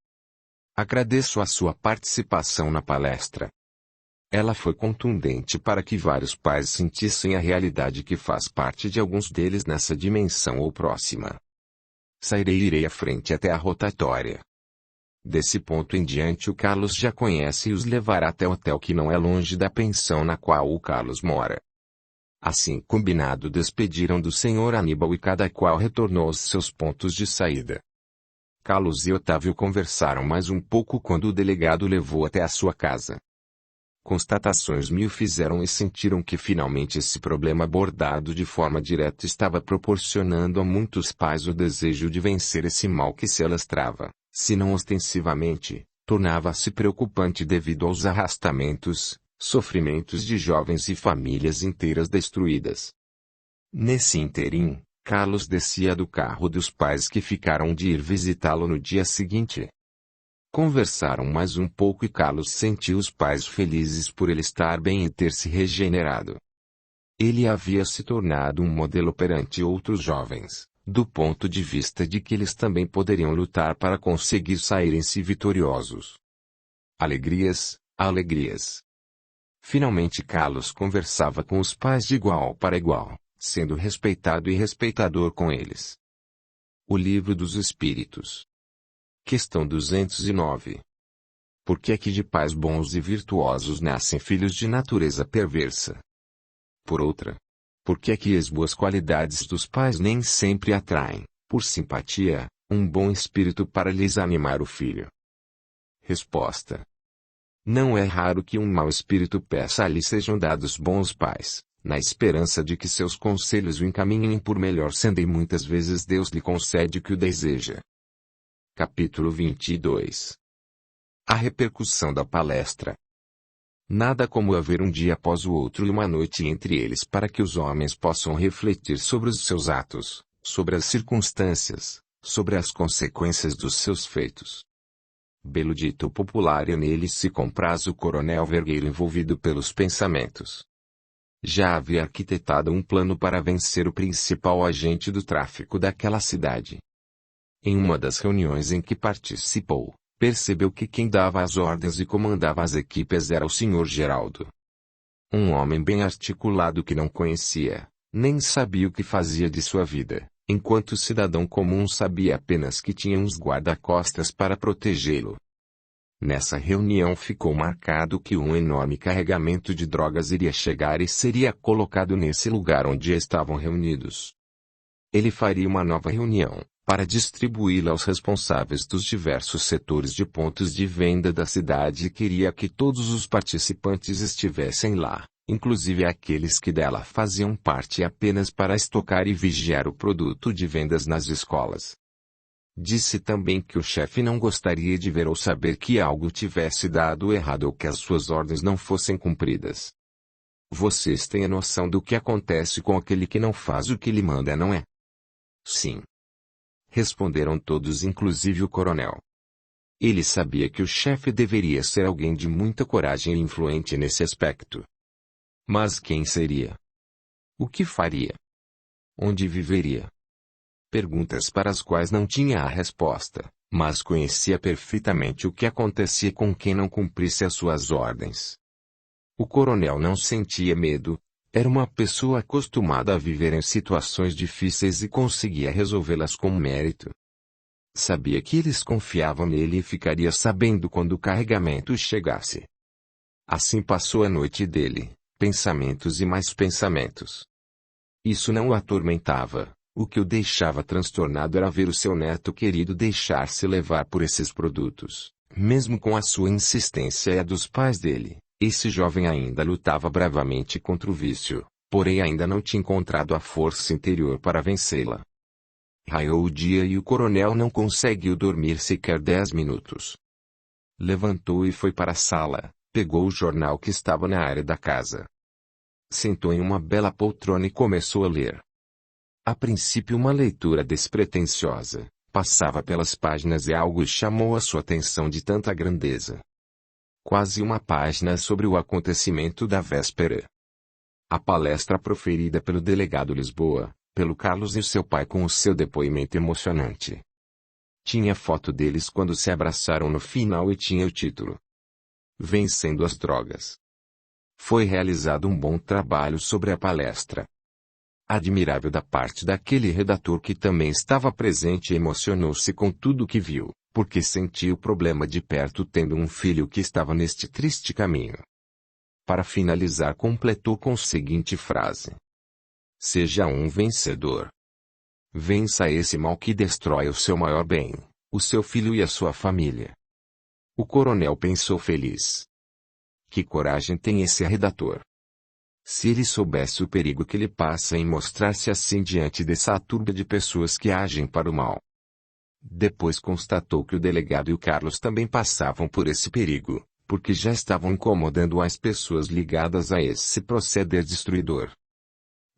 [SPEAKER 1] Agradeço a sua participação na palestra. Ela foi contundente para que vários pais sentissem a realidade que faz parte de alguns deles nessa dimensão ou próxima. Sairei e irei à frente até a rotatória. Desse ponto em diante o Carlos já conhece e os levará até o hotel que não é longe da pensão na qual o Carlos mora. Assim combinado, despediram do Sr. Aníbal e cada qual retornou aos seus pontos de saída. Carlos e Otávio conversaram mais um pouco quando o delegado levou até a sua casa. Constatações mil fizeram e sentiram que finalmente esse problema abordado de forma direta estava proporcionando a muitos pais o desejo de vencer esse mal que se alastrava, se não ostensivamente, tornava-se preocupante devido aos arrastamentos, sofrimentos de jovens e famílias inteiras destruídas. Nesse interim, Carlos descia do carro dos pais que ficaram de ir visitá-lo no dia seguinte. Conversaram mais um pouco e Carlos sentiu os pais felizes por ele estar bem e ter se regenerado. Ele havia se tornado um modelo perante outros jovens, do ponto de vista de que eles também poderiam lutar para conseguir saírem-se vitoriosos. Alegrias, alegrias. Finalmente Carlos conversava com os pais de igual para igual, sendo respeitado e respeitador com eles. O Livro dos Espíritos. Questão 209. Por que é que de pais bons e virtuosos nascem filhos de natureza perversa? Por outra, por que é que as boas qualidades dos pais nem sempre atraem, por simpatia, um bom espírito para lhes animar o filho? Resposta. Não é raro que um mau espírito peça a lhe sejam dados bons pais, na esperança de que seus conselhos o encaminhem por melhor senda, e muitas vezes Deus lhe concede o que o deseja. Capítulo 22. A repercussão da palestra. Nada como haver um dia após o outro e uma noite entre eles para que os homens possam refletir sobre os seus atos, sobre as circunstâncias, sobre as consequências dos seus feitos. Belo dito popular, e nele se compraz o coronel Vergueiro envolvido pelos pensamentos. Já havia arquitetado um plano para vencer o principal agente do tráfico daquela cidade. Em uma das reuniões em que participou, percebeu que quem dava as ordens e comandava as equipes era o Sr. Geraldo. Um homem bem articulado que não conhecia, nem sabia o que fazia de sua vida, enquanto o cidadão comum sabia apenas que tinha uns guarda-costas para protegê-lo. Nessa reunião ficou marcado que um enorme carregamento de drogas iria chegar e seria colocado nesse lugar onde estavam reunidos. Ele faria uma nova reunião, para distribuí-la aos responsáveis dos diversos setores de pontos de venda da cidade, e queria que todos os participantes estivessem lá, inclusive aqueles que dela faziam parte, apenas para estocar e vigiar o produto de vendas nas escolas. Disse também que o chefe não gostaria de ver ou saber que algo tivesse dado errado ou que as suas ordens não fossem cumpridas. Vocês têm a noção do que acontece com aquele que não faz o que lhe manda, não é? Sim. Responderam todos, inclusive o coronel. Ele sabia que o chefe deveria ser alguém de muita coragem e influente nesse aspecto. Mas quem seria? O que faria? Onde viveria? Perguntas para as quais não tinha a resposta, mas conhecia perfeitamente o que acontecia com quem não cumprisse as suas ordens. O coronel não sentia medo, era uma pessoa acostumada a viver em situações difíceis e conseguia resolvê-las com mérito. Sabia que eles confiavam nele e ficaria sabendo quando o carregamento chegasse. Assim passou a noite dele, pensamentos e mais pensamentos. Isso não o atormentava. O que o deixava transtornado era ver o seu neto querido deixar-se levar por esses produtos. Mesmo com a sua insistência e a dos pais dele, esse jovem ainda lutava bravamente contra o vício, porém ainda não tinha encontrado a força interior para vencê-la. Raiou o dia e o coronel não conseguiu dormir sequer 10 minutos. Levantou e foi para a sala, pegou o jornal que estava na área da casa. Sentou em uma bela poltrona e começou a ler. A princípio uma leitura despretensiosa, passava pelas páginas e algo chamou a sua atenção de tanta grandeza. Quase uma página sobre o acontecimento da véspera. A palestra proferida pelo delegado Lisboa, pelo Carlos e seu pai com o seu depoimento emocionante. Tinha foto deles quando se abraçaram no final e tinha o título: Vencendo as drogas. Foi realizado um bom trabalho sobre a palestra. Admirável da parte daquele redator que também estava presente e emocionou-se com tudo o que viu, porque sentia o problema de perto tendo um filho que estava neste triste caminho. Para finalizar completou com a seguinte frase: Seja um vencedor. Vença esse mal que destrói o seu maior bem, o seu filho e a sua família. O coronel pensou feliz. Que coragem tem esse redator! Se ele soubesse o perigo que lhe passa em mostrar-se assim diante dessa turba de pessoas que agem para o mal. Depois constatou que o delegado e o Carlos também passavam por esse perigo, porque já estavam incomodando as pessoas ligadas a esse proceder destruidor.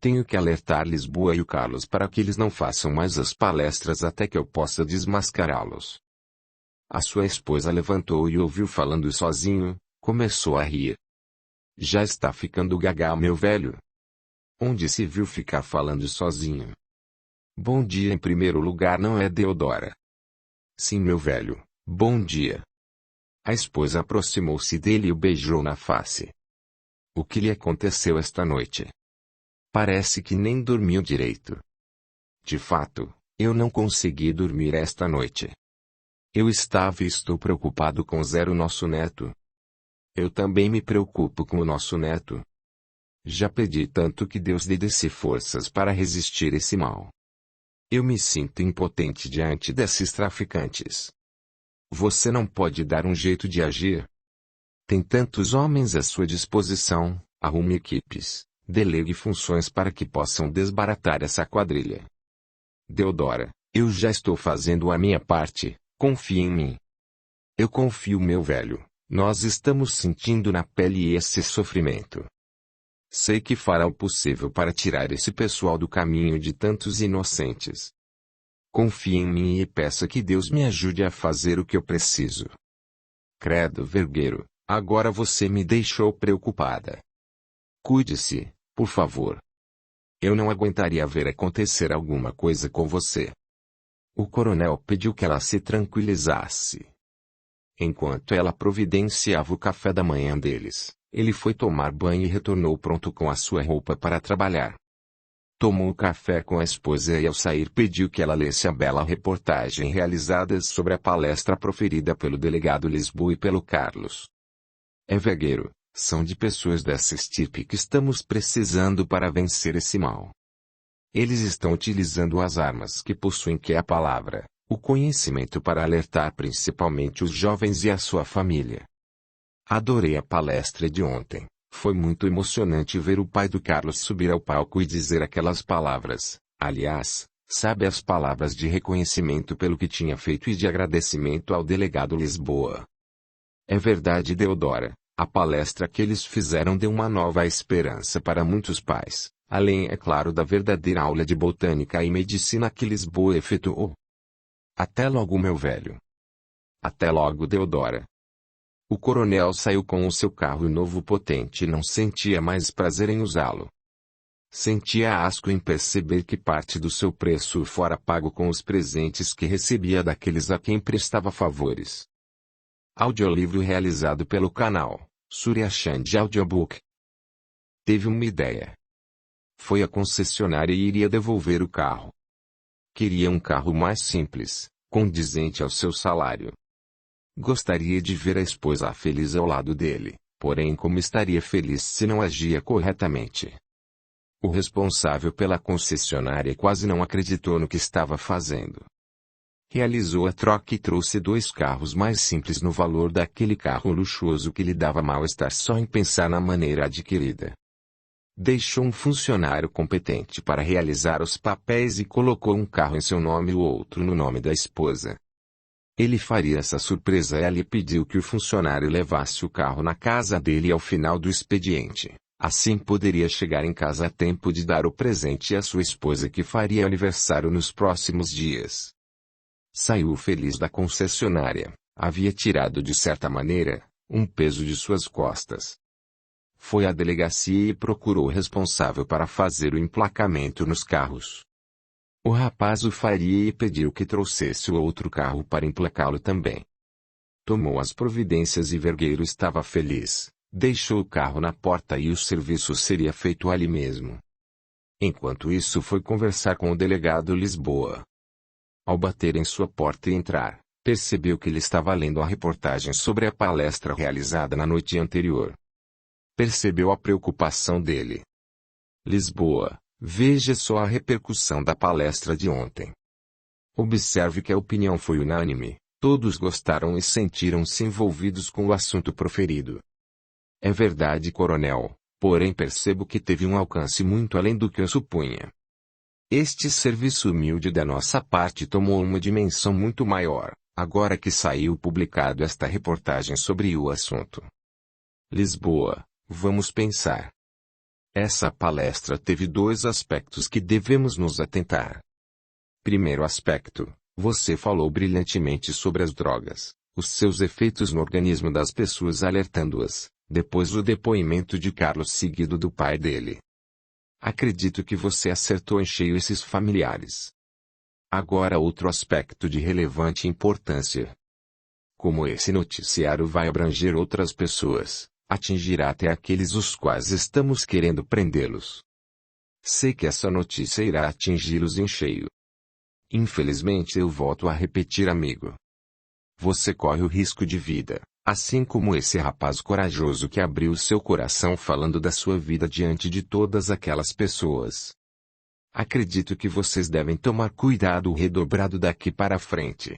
[SPEAKER 1] Tenho que alertar Lisboa e o Carlos para que eles não façam mais as palestras até que eu possa desmascará-los. A sua esposa levantou e ouviu falando sozinho, começou a rir. Já está ficando gaga, meu velho. Onde se viu ficar falando sozinho? Bom dia em primeiro lugar, não é, Deodora? Sim, meu velho, bom dia. A esposa aproximou-se dele e o beijou na face. O que lhe aconteceu esta noite? Parece que nem dormiu direito. De fato, eu não consegui dormir esta noite. Eu estava e estou preocupado com Zero, nosso neto. Eu também me preocupo com o nosso neto. Já pedi tanto que Deus lhe desse forças para resistir esse mal. Eu me sinto impotente diante desses traficantes. Você não pode dar um jeito de agir? Tem tantos homens à sua disposição, arrume equipes, delegue funções para que possam desbaratar essa quadrilha. Deodora, eu já estou fazendo a minha parte, confie em mim. Eu confio, meu velho. Nós estamos sentindo na pele esse sofrimento. Sei que fará o possível para tirar esse pessoal do caminho de tantos inocentes. Confie em mim e peça que Deus me ajude a fazer o que eu preciso. Credo, Vergueiro, agora você me deixou preocupada. Cuide-se, por favor. Eu não aguentaria ver acontecer alguma coisa com você. O coronel pediu que ela se tranquilizasse. Enquanto ela providenciava o café da manhã deles, ele foi tomar banho e retornou pronto com a sua roupa para trabalhar. Tomou o café com a esposa e ao sair pediu que ela lesse a bela reportagem realizada sobre a palestra proferida pelo delegado Lisboa e pelo Carlos. É, Vergueiro, são de pessoas dessa estirpe que estamos precisando para vencer esse mal. Eles estão utilizando as armas que possuem, que é a palavra, o conhecimento, para alertar principalmente os jovens e a sua família. Adorei a palestra de ontem. Foi muito emocionante ver o pai do Carlos subir ao palco e dizer aquelas palavras. Aliás, sabe, as palavras de reconhecimento pelo que tinha feito e de agradecimento ao delegado Lisboa. É verdade, Deodora, a palestra que eles fizeram deu uma nova esperança para muitos pais, além, é claro, da verdadeira aula de botânica e medicina que Lisboa efetuou. Até logo, meu velho. Até logo, Deodora. O coronel saiu com o seu carro novo potente e não sentia mais prazer em usá-lo. Sentia asco em perceber que parte do seu preço fora pago com os presentes que recebia daqueles a quem prestava favores. Audiolivro realizado pelo canal Surya Chand Audiobook. Teve uma ideia. Foi à concessionária e iria devolver o carro. Queria um carro mais simples, condizente ao seu salário. Gostaria de ver a esposa feliz ao lado dele, porém como estaria feliz se não agia corretamente? O responsável pela concessionária quase não acreditou no que estava fazendo. Realizou a troca e trouxe 2 carros mais simples no valor daquele carro luxuoso que lhe dava mal-estar só em pensar na maneira adquirida. Deixou um funcionário competente para realizar os papéis e colocou um carro em seu nome e o outro no nome da esposa. Ele faria essa surpresa e ela pediu que o funcionário levasse o carro na casa dele ao final do expediente. Assim poderia chegar em casa a tempo de dar o presente à sua esposa que faria aniversário nos próximos dias. Saiu feliz da concessionária, havia tirado de certa maneira, um peso de suas costas. Foi à delegacia e procurou o responsável para fazer o emplacamento nos carros. O rapaz o faria e pediu que trouxesse o outro carro para emplacá-lo também. Tomou as providências e Vergueiro estava feliz, deixou o carro na porta e o serviço seria feito ali mesmo. Enquanto isso foi conversar com o delegado Lisboa. Ao bater em sua porta e entrar, percebeu que ele estava lendo a reportagem sobre a palestra realizada na noite anterior. Percebeu a preocupação dele. Lisboa, veja só a repercussão da palestra de ontem. Observe que a opinião foi unânime, todos gostaram e sentiram-se envolvidos com o assunto proferido. É verdade, coronel, porém percebo que teve um alcance muito além do que eu supunha. Este serviço humilde da nossa parte tomou uma dimensão muito maior, agora que saiu publicado esta reportagem sobre o assunto. Lisboa, vamos pensar. Essa palestra teve 2 aspectos que devemos nos atentar. Primeiro aspecto, você falou brilhantemente sobre as drogas, os seus efeitos no organismo das pessoas alertando-as, depois o depoimento de Carlos seguido do pai dele. Acredito que você acertou em cheio esses familiares. Agora outro aspecto de relevante importância. Como esse noticiário vai abranger outras pessoas, atingirá até aqueles os quais estamos querendo prendê-los. Sei que essa notícia irá atingi-los em cheio. Infelizmente eu volto a repetir, amigo. Você corre o risco de vida, assim como esse rapaz corajoso que abriu seu coração falando da sua vida diante de todas aquelas pessoas. Acredito que vocês devem tomar cuidado redobrado daqui para frente.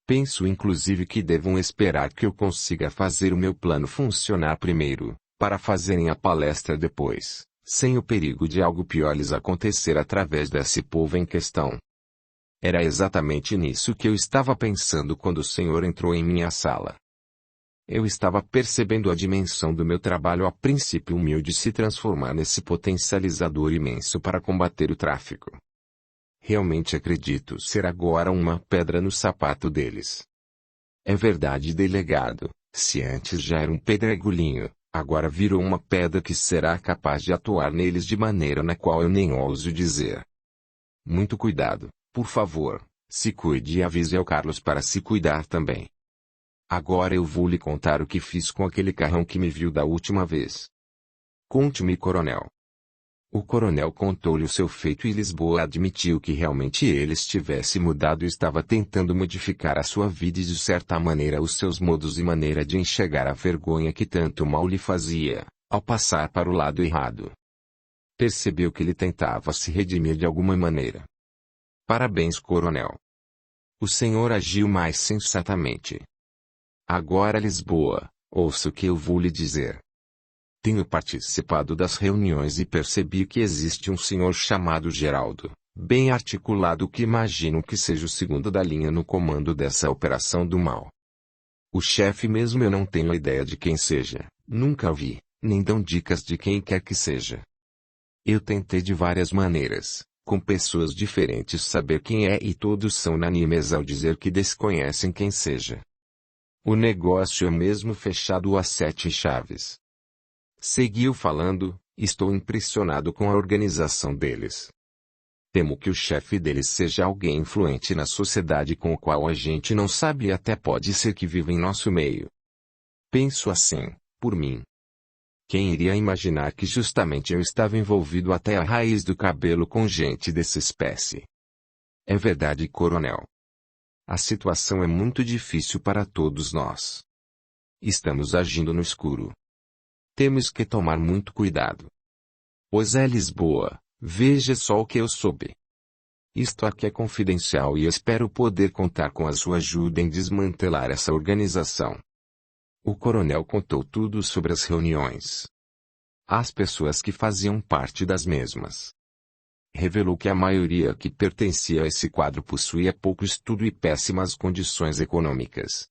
[SPEAKER 1] Penso inclusive que devam esperar que eu consiga fazer o meu plano funcionar primeiro, para fazerem a palestra depois, sem o perigo de algo pior lhes acontecer através desse povo em questão. Era exatamente nisso que eu estava pensando quando o senhor entrou em minha sala. Eu estava percebendo a dimensão do meu trabalho a princípio humilde se transformar nesse potencializador imenso para combater o tráfico. Realmente acredito ser agora uma pedra no sapato deles. É verdade, delegado, se antes já era um pedregulhinho, agora virou uma pedra que será capaz de atuar neles de maneira na qual eu nem ouso dizer. Muito cuidado, por favor, se cuide e avise ao Carlos para se cuidar também. Agora eu vou lhe contar o que fiz com aquele carrão que me viu da última vez. Conte-me, coronel. O coronel contou-lhe o seu feito e Lisboa admitiu que realmente ele estivesse mudado e estava tentando modificar a sua vida e de certa maneira os seus modos e maneira de enxergar a vergonha que tanto mal lhe fazia, ao passar para o lado errado. Percebeu que ele tentava se redimir de alguma maneira. Parabéns, coronel. O senhor agiu mais sensatamente. Agora, Lisboa, ouça o que eu vou lhe dizer. Tenho participado das reuniões e percebi que existe um senhor chamado Geraldo, bem articulado que imagino que seja o segundo da linha no comando dessa operação do mal. O chefe mesmo eu não tenho ideia de quem seja, nunca o vi, nem dão dicas de quem quer que seja. Eu tentei de várias maneiras, com pessoas diferentes saber quem é e todos são unânimes ao dizer que desconhecem quem seja. O negócio é mesmo fechado a 7 chaves. Seguiu falando, estou impressionado com a organização deles. Temo que o chefe deles seja alguém influente na sociedade com o qual a gente não sabe e até pode ser que viva em nosso meio. Penso assim, por mim. Quem iria imaginar que justamente eu estava envolvido até a raiz do cabelo com gente dessa espécie? É verdade, coronel. A situação é muito difícil para todos nós. Estamos agindo no escuro. Temos que tomar muito cuidado. Pois é Lisboa, veja só o que eu soube. Isto aqui é confidencial e espero poder contar com a sua ajuda em desmantelar essa organização. O coronel contou tudo sobre as reuniões. As pessoas que faziam parte das mesmas. Revelou que a maioria que pertencia a esse quadro possuía pouco estudo e péssimas condições econômicas.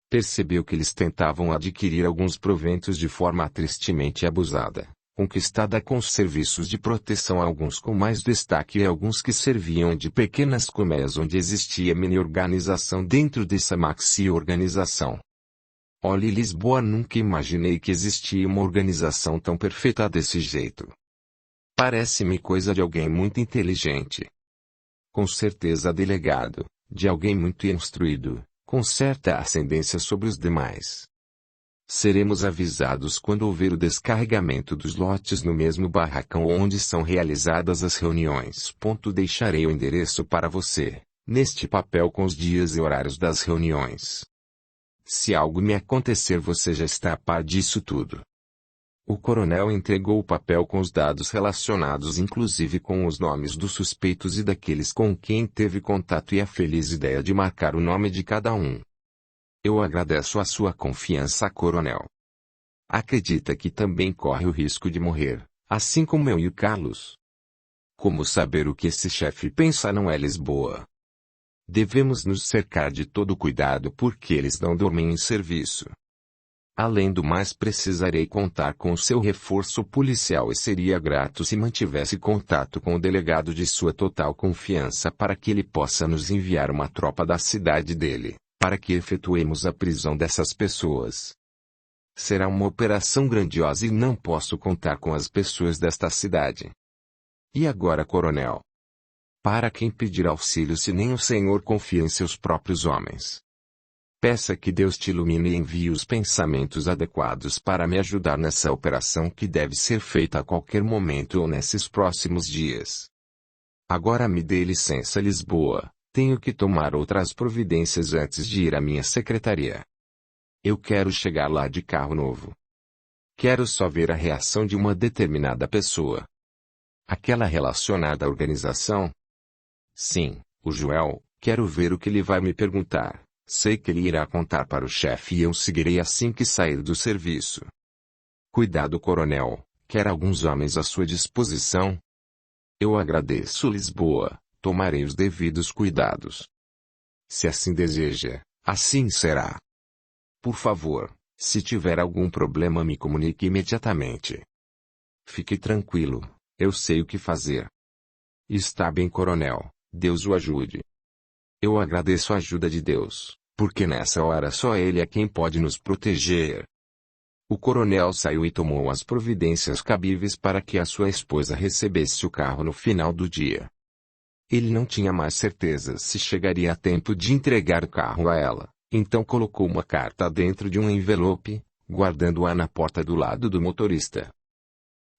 [SPEAKER 1] Percebeu que eles tentavam adquirir alguns proventos de forma tristemente abusada, conquistada com os serviços de proteção, alguns com mais destaque e alguns que serviam de pequenas colmeias onde existia mini-organização dentro dessa maxi-organização. Olhe Lisboa, nunca imaginei que existia uma organização tão perfeita desse jeito. Parece-me coisa de alguém muito inteligente. Com certeza delegado, de alguém muito instruído, com certa ascendência sobre os demais. Seremos avisados quando houver o descarregamento dos lotes no mesmo barracão onde são realizadas as reuniões. Deixarei o endereço para você, neste papel com os dias e horários das reuniões. Se algo me acontecer, você já está a par disso tudo. O coronel entregou o papel com os dados relacionados, inclusive com os nomes dos suspeitos e daqueles com quem teve contato e a feliz ideia de marcar o nome de cada um. Eu agradeço a sua confiança, coronel. Acredita que também corre o risco de morrer, assim como eu e o Carlos? Como saber o que esse chefe pensa não é Lisboa. Devemos nos cercar de todo cuidado porque eles não dormem em serviço. Além do mais, precisarei contar com o seu reforço policial e seria grato se mantivesse contato com o delegado de sua total confiança para que ele possa nos enviar uma tropa da cidade dele, para que efetuemos a prisão dessas pessoas. Será uma operação grandiosa e não posso contar com as pessoas desta cidade. E agora, coronel? Para quem pedir auxílio se nem o Senhor confia em seus próprios homens? Peça que Deus te ilumine e envie os pensamentos adequados para me ajudar nessa operação que deve ser feita a qualquer momento ou nesses próximos dias. Agora me dê licença, Lisboa, tenho que tomar outras providências antes de ir à minha secretaria. Eu quero chegar lá de carro novo. Quero só ver a reação de uma determinada pessoa. Aquela relacionada à organização? Sim, o Joel, quero ver o que ele vai me perguntar. Sei que ele irá contar para o chefe e eu seguirei assim que sair do serviço. Cuidado, coronel, quer alguns homens à sua disposição? Eu agradeço, Lisboa, tomarei os devidos cuidados. Se assim deseja, assim será. Por favor, se tiver algum problema me comunique imediatamente. Fique tranquilo, eu sei o que fazer. Está bem, coronel, Deus o ajude. Eu agradeço a ajuda de Deus, porque nessa hora só Ele é quem pode nos proteger. O coronel saiu e tomou as providências cabíveis para que a sua esposa recebesse o carro no final do dia. Ele não tinha mais certeza se chegaria a tempo de entregar o carro a ela, então colocou uma carta dentro de um envelope, guardando-a na porta do lado do motorista.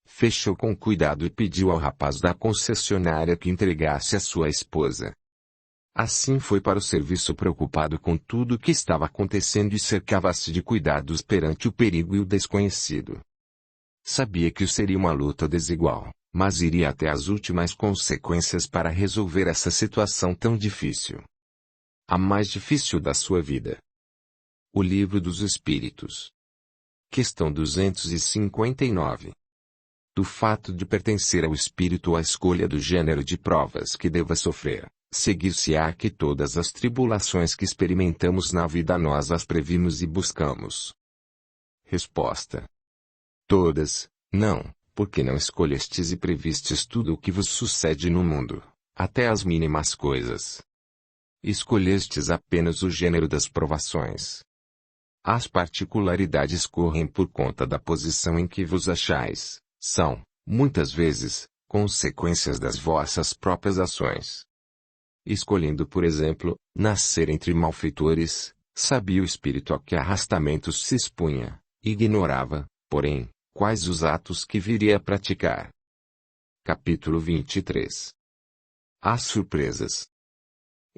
[SPEAKER 1] Fechou com cuidado e pediu ao rapaz da concessionária que entregasse a sua esposa. Assim foi para o serviço preocupado com tudo o que estava acontecendo e cercava-se de cuidados perante o perigo e o desconhecido. Sabia que seria uma luta desigual, mas iria até as últimas consequências para resolver essa situação tão difícil. A mais difícil da sua vida. O Livro dos Espíritos. Questão 259. Do fato de pertencer ao espírito à escolha do gênero de provas que deva sofrer, seguir-se-á que todas as tribulações que experimentamos na vida nós as previmos e buscamos. Resposta. Todas, não, porque não escolhestes e previstes tudo o que vos sucede no mundo, até as mínimas coisas. Escolhestes apenas o gênero das provações. As particularidades correm por conta da posição em que vos achais, são, muitas vezes, consequências das vossas próprias ações. Escolhendo, por exemplo, nascer entre malfeitores, sabia o espírito a que arrastamentos se expunha, ignorava, porém, quais os atos que viria a praticar. Capítulo 23. As surpresas.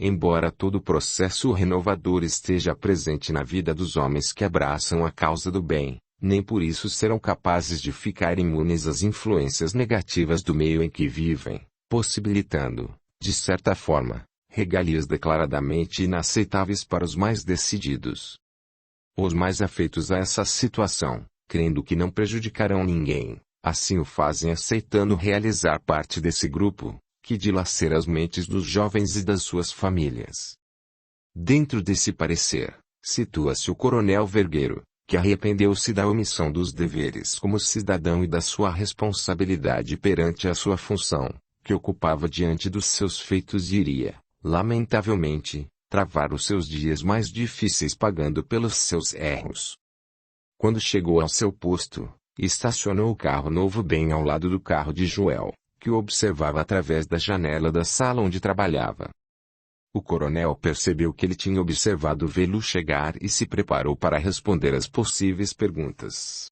[SPEAKER 1] Embora todo o processo renovador esteja presente na vida dos homens que abraçam a causa do bem, nem por isso serão capazes de ficar imunes às influências negativas do meio em que vivem, possibilitando, de certa forma, regalias declaradamente inaceitáveis para os mais decididos. Os mais afeitos a essa situação, crendo que não prejudicarão ninguém, assim o fazem aceitando realizar parte desse grupo, que dilacera as mentes dos jovens e das suas famílias. Dentro desse parecer, situa-se o coronel Vergueiro, que arrependeu-se da omissão dos deveres como cidadão e da sua responsabilidade perante a sua função, que ocupava diante dos seus feitos e iria, lamentavelmente, travar os seus dias mais difíceis pagando pelos seus erros. Quando chegou ao seu posto, estacionou o carro novo bem ao lado do carro de Joel, que o observava através da janela da sala onde trabalhava. O coronel percebeu que ele tinha observado vê-lo chegar e se preparou para responder às possíveis perguntas.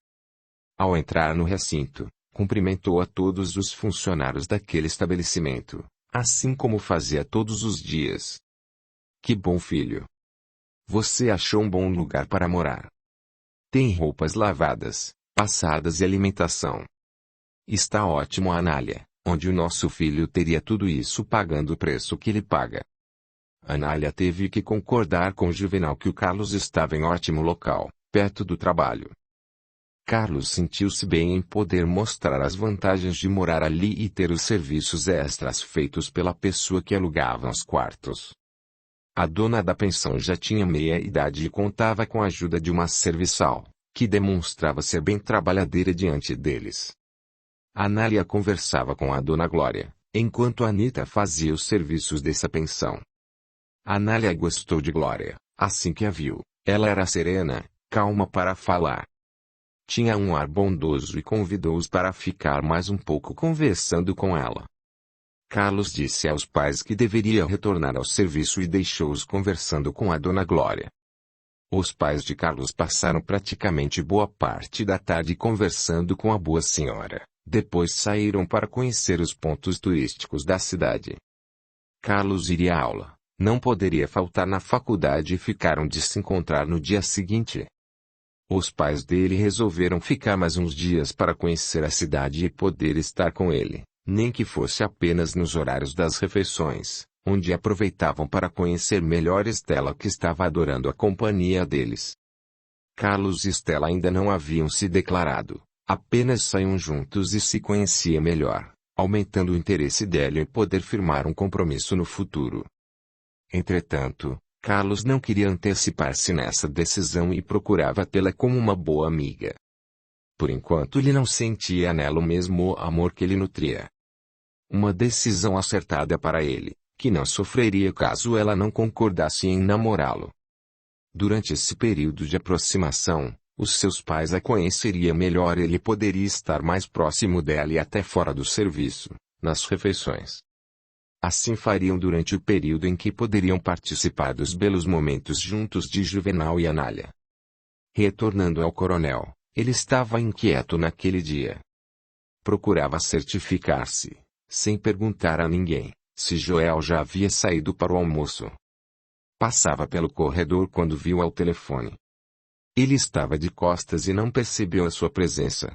[SPEAKER 1] Ao entrar no recinto, cumprimentou a todos os funcionários daquele estabelecimento, assim como fazia todos os dias. Que bom filho! Você achou um bom lugar para morar. Tem roupas lavadas, passadas e alimentação. Está ótimo, Anália, onde o nosso filho teria tudo isso pagando o preço que ele paga. Anália teve que concordar com Juvenal que o Carlos estava em ótimo local, perto do trabalho. Carlos sentiu-se bem em poder mostrar as vantagens de morar ali e ter os serviços extras feitos pela pessoa que alugava os quartos. A dona da pensão já tinha meia idade e contava com a ajuda de uma serviçal, que demonstrava ser bem trabalhadeira diante deles. Anália conversava com a dona Glória, enquanto Anita fazia os serviços dessa pensão. Anália gostou de Glória, assim que a viu. Ela era serena, calma para falar. Tinha um ar bondoso e convidou-os para ficar mais um pouco conversando com ela. Carlos disse aos pais que deveria retornar ao serviço e deixou-os conversando com a dona Glória. Os pais de Carlos passaram praticamente boa parte da tarde conversando com a boa senhora, depois saíram para conhecer os pontos turísticos da cidade. Carlos iria à aula, não poderia faltar na faculdade e ficaram de se encontrar no dia seguinte. Os pais dele resolveram ficar mais uns dias para conhecer a cidade e poder estar com ele, nem que fosse apenas nos horários das refeições, onde aproveitavam para conhecer melhor Estela, que estava adorando a companhia deles. Carlos e Estela ainda não haviam se declarado, apenas saíam juntos e se conheciam melhor, aumentando o interesse dela em poder firmar um compromisso no futuro. Entretanto, Carlos não queria antecipar-se nessa decisão e procurava tê-la como uma boa amiga. Por enquanto ele não sentia nela o mesmo amor que ele nutria. Uma decisão acertada para ele, que não sofreria caso ela não concordasse em namorá-lo. Durante esse período de aproximação, os seus pais a conheceriam melhor e ele poderia estar mais próximo dela e até fora do serviço, nas refeições. Assim fariam durante o período em que poderiam participar dos belos momentos juntos de Juvenal e Anália. Retornando ao coronel, ele estava inquieto naquele dia. Procurava certificar-se, sem perguntar a ninguém, se Joel já havia saído para o almoço. Passava pelo corredor quando viu ao telefone. Ele estava de costas e não percebeu a sua presença.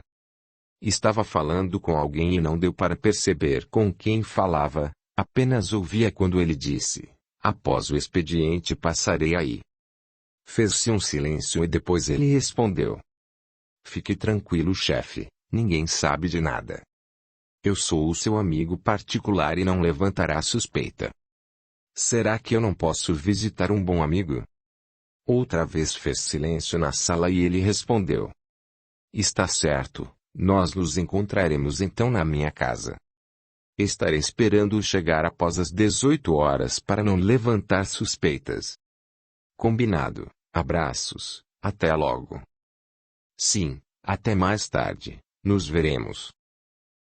[SPEAKER 1] Estava falando com alguém e não deu para perceber com quem falava. Apenas ouvia quando ele disse: após o expediente passarei aí. Fez-se um silêncio e depois ele respondeu: fique tranquilo, chefe, ninguém sabe de nada. Eu sou o seu amigo particular e não levantará suspeita. Será que eu não posso visitar um bom amigo? Outra vez fez silêncio na sala e ele respondeu: está certo, nós nos encontraremos então na minha casa. Estarei esperando-o chegar após as 18 horas para não levantar suspeitas. Combinado, abraços, até logo. Sim, até mais tarde, nos veremos.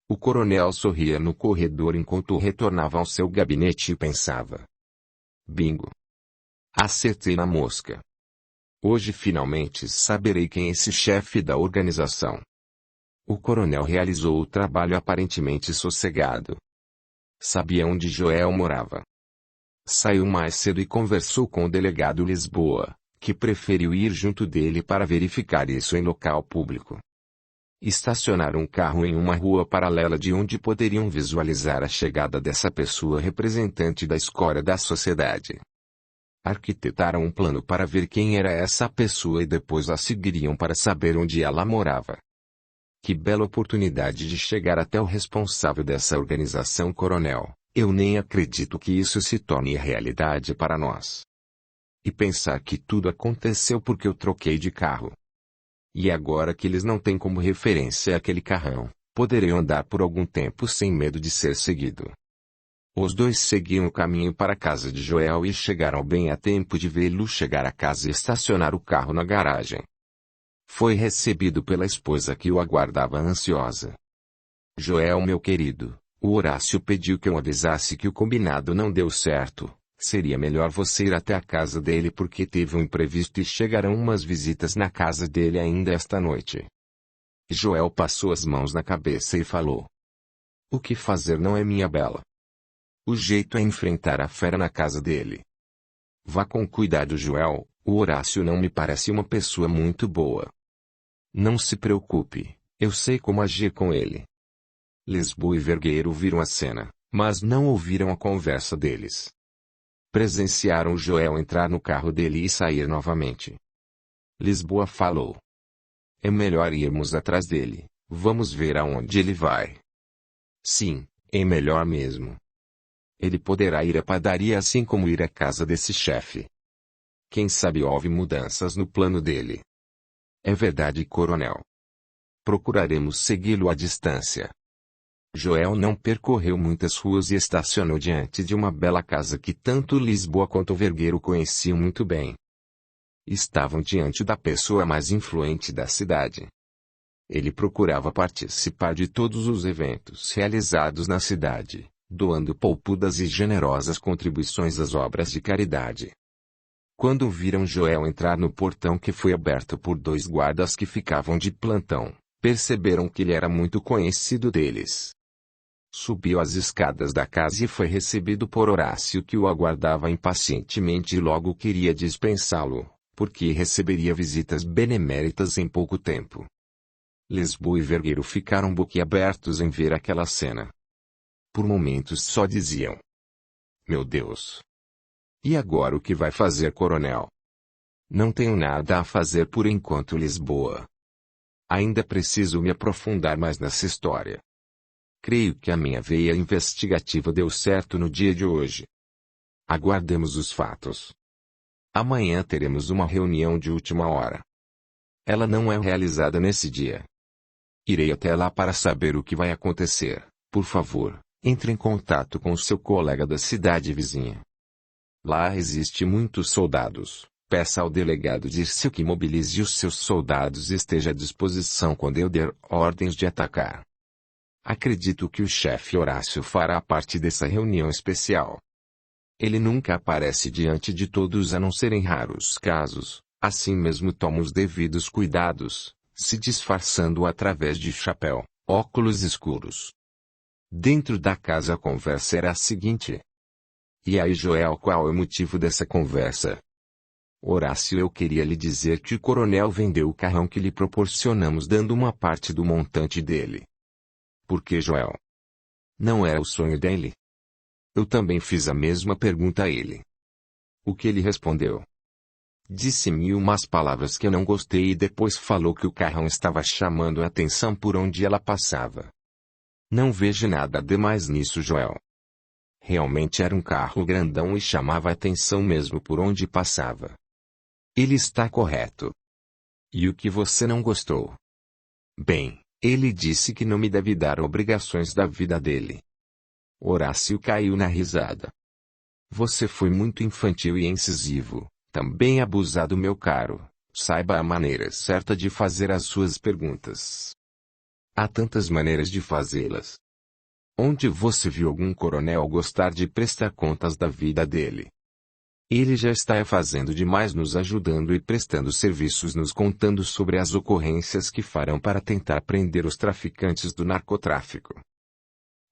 [SPEAKER 1] O coronel sorria no corredor enquanto retornava ao seu gabinete e pensava: bingo! Acertei na mosca. Hoje finalmente saberei quem é esse chefe da organização. O coronel realizou o trabalho aparentemente sossegado. Sabia onde Joel morava. Saiu mais cedo e conversou com o delegado Lisboa, que preferiu ir junto dele para verificar isso em local público. Estacionaram um carro em uma rua paralela de onde poderiam visualizar a chegada dessa pessoa representante da escória da sociedade. Arquitetaram um plano para ver quem era essa pessoa e depois a seguiriam para saber onde ela morava. Que bela oportunidade de chegar até o responsável dessa organização, coronel. Eu nem acredito que isso se torne realidade para nós. E pensar que tudo aconteceu porque eu troquei de carro. E agora que eles não têm como referência aquele carrão, poderei andar por algum tempo sem medo de ser seguido. Os dois seguiam o caminho para a casa de Joel e chegaram bem a tempo de vê-lo chegar à casa e estacionar o carro na garagem. Foi recebido pela esposa que o aguardava ansiosa. Joel, meu querido, o Horácio pediu que eu avisasse que o combinado não deu certo. Seria melhor você ir até a casa dele porque teve um imprevisto e chegarão umas visitas na casa dele ainda esta noite. Joel passou as mãos na cabeça e falou: o que fazer, não é, minha bela? O jeito é enfrentar a fera na casa dele. Vá com cuidado, Joel, o Horácio não me parece uma pessoa muito boa. Não se preocupe, eu sei como agir com ele. Lisboa e Vergueiro viram a cena, mas não ouviram a conversa deles. Presenciaram Joel entrar no carro dele e sair novamente. Lisboa falou: é melhor irmos atrás dele, vamos ver aonde ele vai. Sim, é melhor mesmo. Ele poderá ir à padaria assim como ir à casa desse chefe. Quem sabe houve mudanças no plano dele. É verdade, coronel. Procuraremos segui-lo à distância. Joel não percorreu muitas ruas e estacionou diante de uma bela casa que tanto Lisboa quanto o Vergueiro conheciam muito bem. Estavam diante da pessoa mais influente da cidade. Ele procurava participar de todos os eventos realizados na cidade, doando poupudas e generosas contribuições às obras de caridade. Quando viram Joel entrar no portão que foi aberto por dois guardas que ficavam de plantão, perceberam que ele era muito conhecido deles. Subiu as escadas da casa e foi recebido por Horácio, que o aguardava impacientemente e logo queria dispensá-lo, porque receberia visitas beneméritas em pouco tempo. Lisboa e Vergueiro ficaram boquiabertos em ver aquela cena. Por momentos só diziam: meu Deus! E agora o que vai fazer, coronel? Não tenho nada a fazer por enquanto, Lisboa. Ainda preciso me aprofundar mais nessa história. Creio que a minha veia investigativa deu certo no dia de hoje. Aguardemos os fatos. Amanhã teremos uma reunião de última hora. Ela não é realizada nesse dia. Irei até lá para saber o que vai acontecer. Por favor, entre em contato com o seu colega da cidade vizinha. Lá existe muitos soldados. Peça ao delegado Dirceu que mobilize os seus soldados e esteja à disposição quando eu der ordens de atacar. Acredito que o chefe Horácio fará parte dessa reunião especial. Ele nunca aparece diante de todos a não ser em raros casos, assim mesmo toma os devidos cuidados, se disfarçando através de chapéu, óculos escuros. Dentro da casa a conversa era a seguinte. E aí, Joel, qual é o motivo dessa conversa? Horácio, eu queria lhe dizer que o coronel vendeu o carrão que lhe proporcionamos dando uma parte do montante dele. Por que, Joel? Não era o sonho dele? Eu também fiz a mesma pergunta a ele. O que ele respondeu? Disse-me umas palavras que eu não gostei e depois falou que o carrão estava chamando a atenção por onde ela passava. Não vejo nada demais nisso, Joel. Realmente era um carro grandão e chamava a atenção mesmo por onde passava. Ele está correto. E o que você não gostou? Bem, ele disse que não me deve dar obrigações da vida dele. Horácio caiu na risada. Você foi muito infantil e incisivo, também abusado, meu caro. Saiba a maneira certa de fazer as suas perguntas. Há tantas maneiras de fazê-las. Onde você viu algum coronel gostar de prestar contas da vida dele? Ele já está fazendo demais, nos ajudando e prestando serviços, nos contando sobre as ocorrências que farão para tentar prender os traficantes do narcotráfico.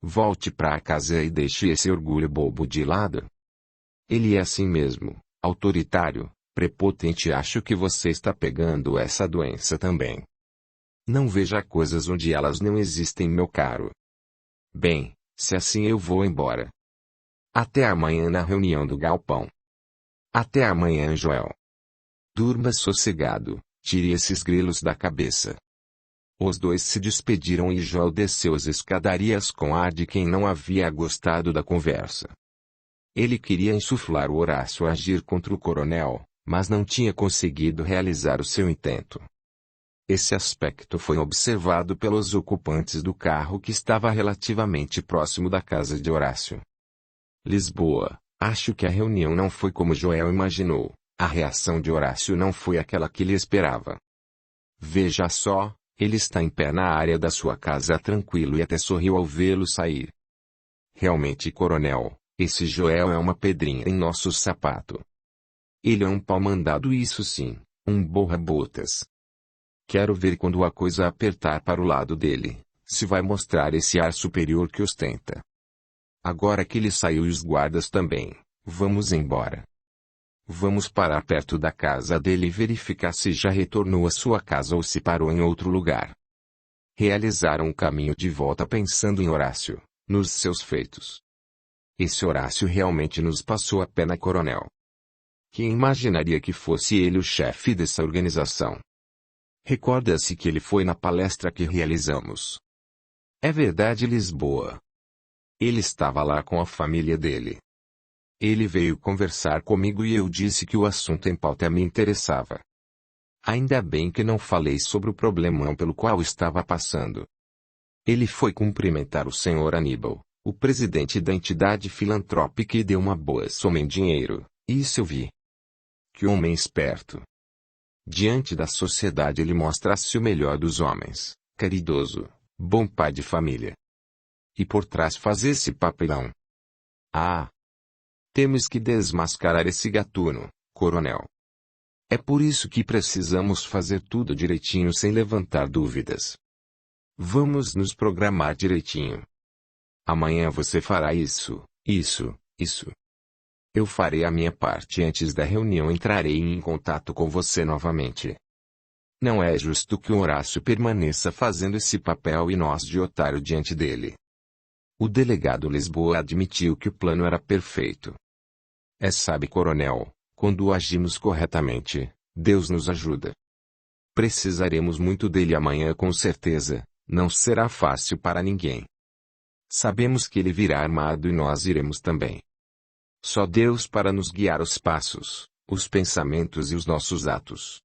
[SPEAKER 1] Volte para casa e deixe esse orgulho bobo de lado. Ele é assim mesmo, autoritário, prepotente e acho que você está pegando essa doença também. Não veja coisas onde elas não existem, meu caro. Bem, se assim eu vou embora. Até amanhã na reunião do galpão. Até amanhã, Joel. Durma sossegado, tire esses grilos da cabeça. Os dois se despediram e Joel desceu as escadarias com ar de quem não havia gostado da conversa. Ele queria insuflar o Horácio a agir contra o coronel, mas não tinha conseguido realizar o seu intento. Esse aspecto foi observado pelos ocupantes do carro que estava relativamente próximo da casa de Horácio. Lisboa, acho que a reunião não foi como Joel imaginou. A reação de Horácio não foi aquela que ele esperava. Veja só, ele está em pé na área da sua casa tranquilo e até sorriu ao vê-lo sair. Realmente, coronel, esse Joel é uma pedrinha em nosso sapato. Ele é um pau mandado, isso sim, um borra-botas. Quero ver quando a coisa apertar para o lado dele, se vai mostrar esse ar superior que ostenta. Agora que ele saiu e os guardas também, vamos embora. Vamos parar perto da casa dele e verificar se já retornou à sua casa ou se parou em outro lugar. Realizaram o caminho de volta pensando em Horácio, nos seus feitos. Esse Horácio realmente nos passou a pena, coronel. Quem imaginaria que fosse ele o chefe dessa organização? Recorda-se que ele foi na palestra que realizamos. É verdade, Lisboa. Ele estava lá com a família dele. Ele veio conversar comigo e eu disse que o assunto em pauta me interessava. Ainda bem que não falei sobre o problemão pelo qual estava passando. Ele foi cumprimentar o Sr. Aníbal, o presidente da entidade filantrópica, e deu uma boa soma em dinheiro, isso eu vi. Que homem esperto. Diante da sociedade ele mostra-se o melhor dos homens, caridoso, bom pai de família. E por trás faz esse papelão. Ah! Temos que desmascarar esse gatuno, coronel. É por isso que precisamos fazer tudo direitinho sem levantar dúvidas. Vamos nos programar direitinho. Amanhã você fará isso. Eu farei a minha parte e antes da reunião entrarei em contato com você novamente. Não é justo que o Horácio permaneça fazendo esse papel e nós de otário diante dele. O delegado Lisboa admitiu que o plano era perfeito. Sabe, coronel, quando agimos corretamente, Deus nos ajuda. Precisaremos muito dele amanhã com certeza, não será fácil para ninguém. Sabemos que ele virá armado e nós iremos também. Só Deus para nos guiar os passos, os pensamentos e os nossos atos.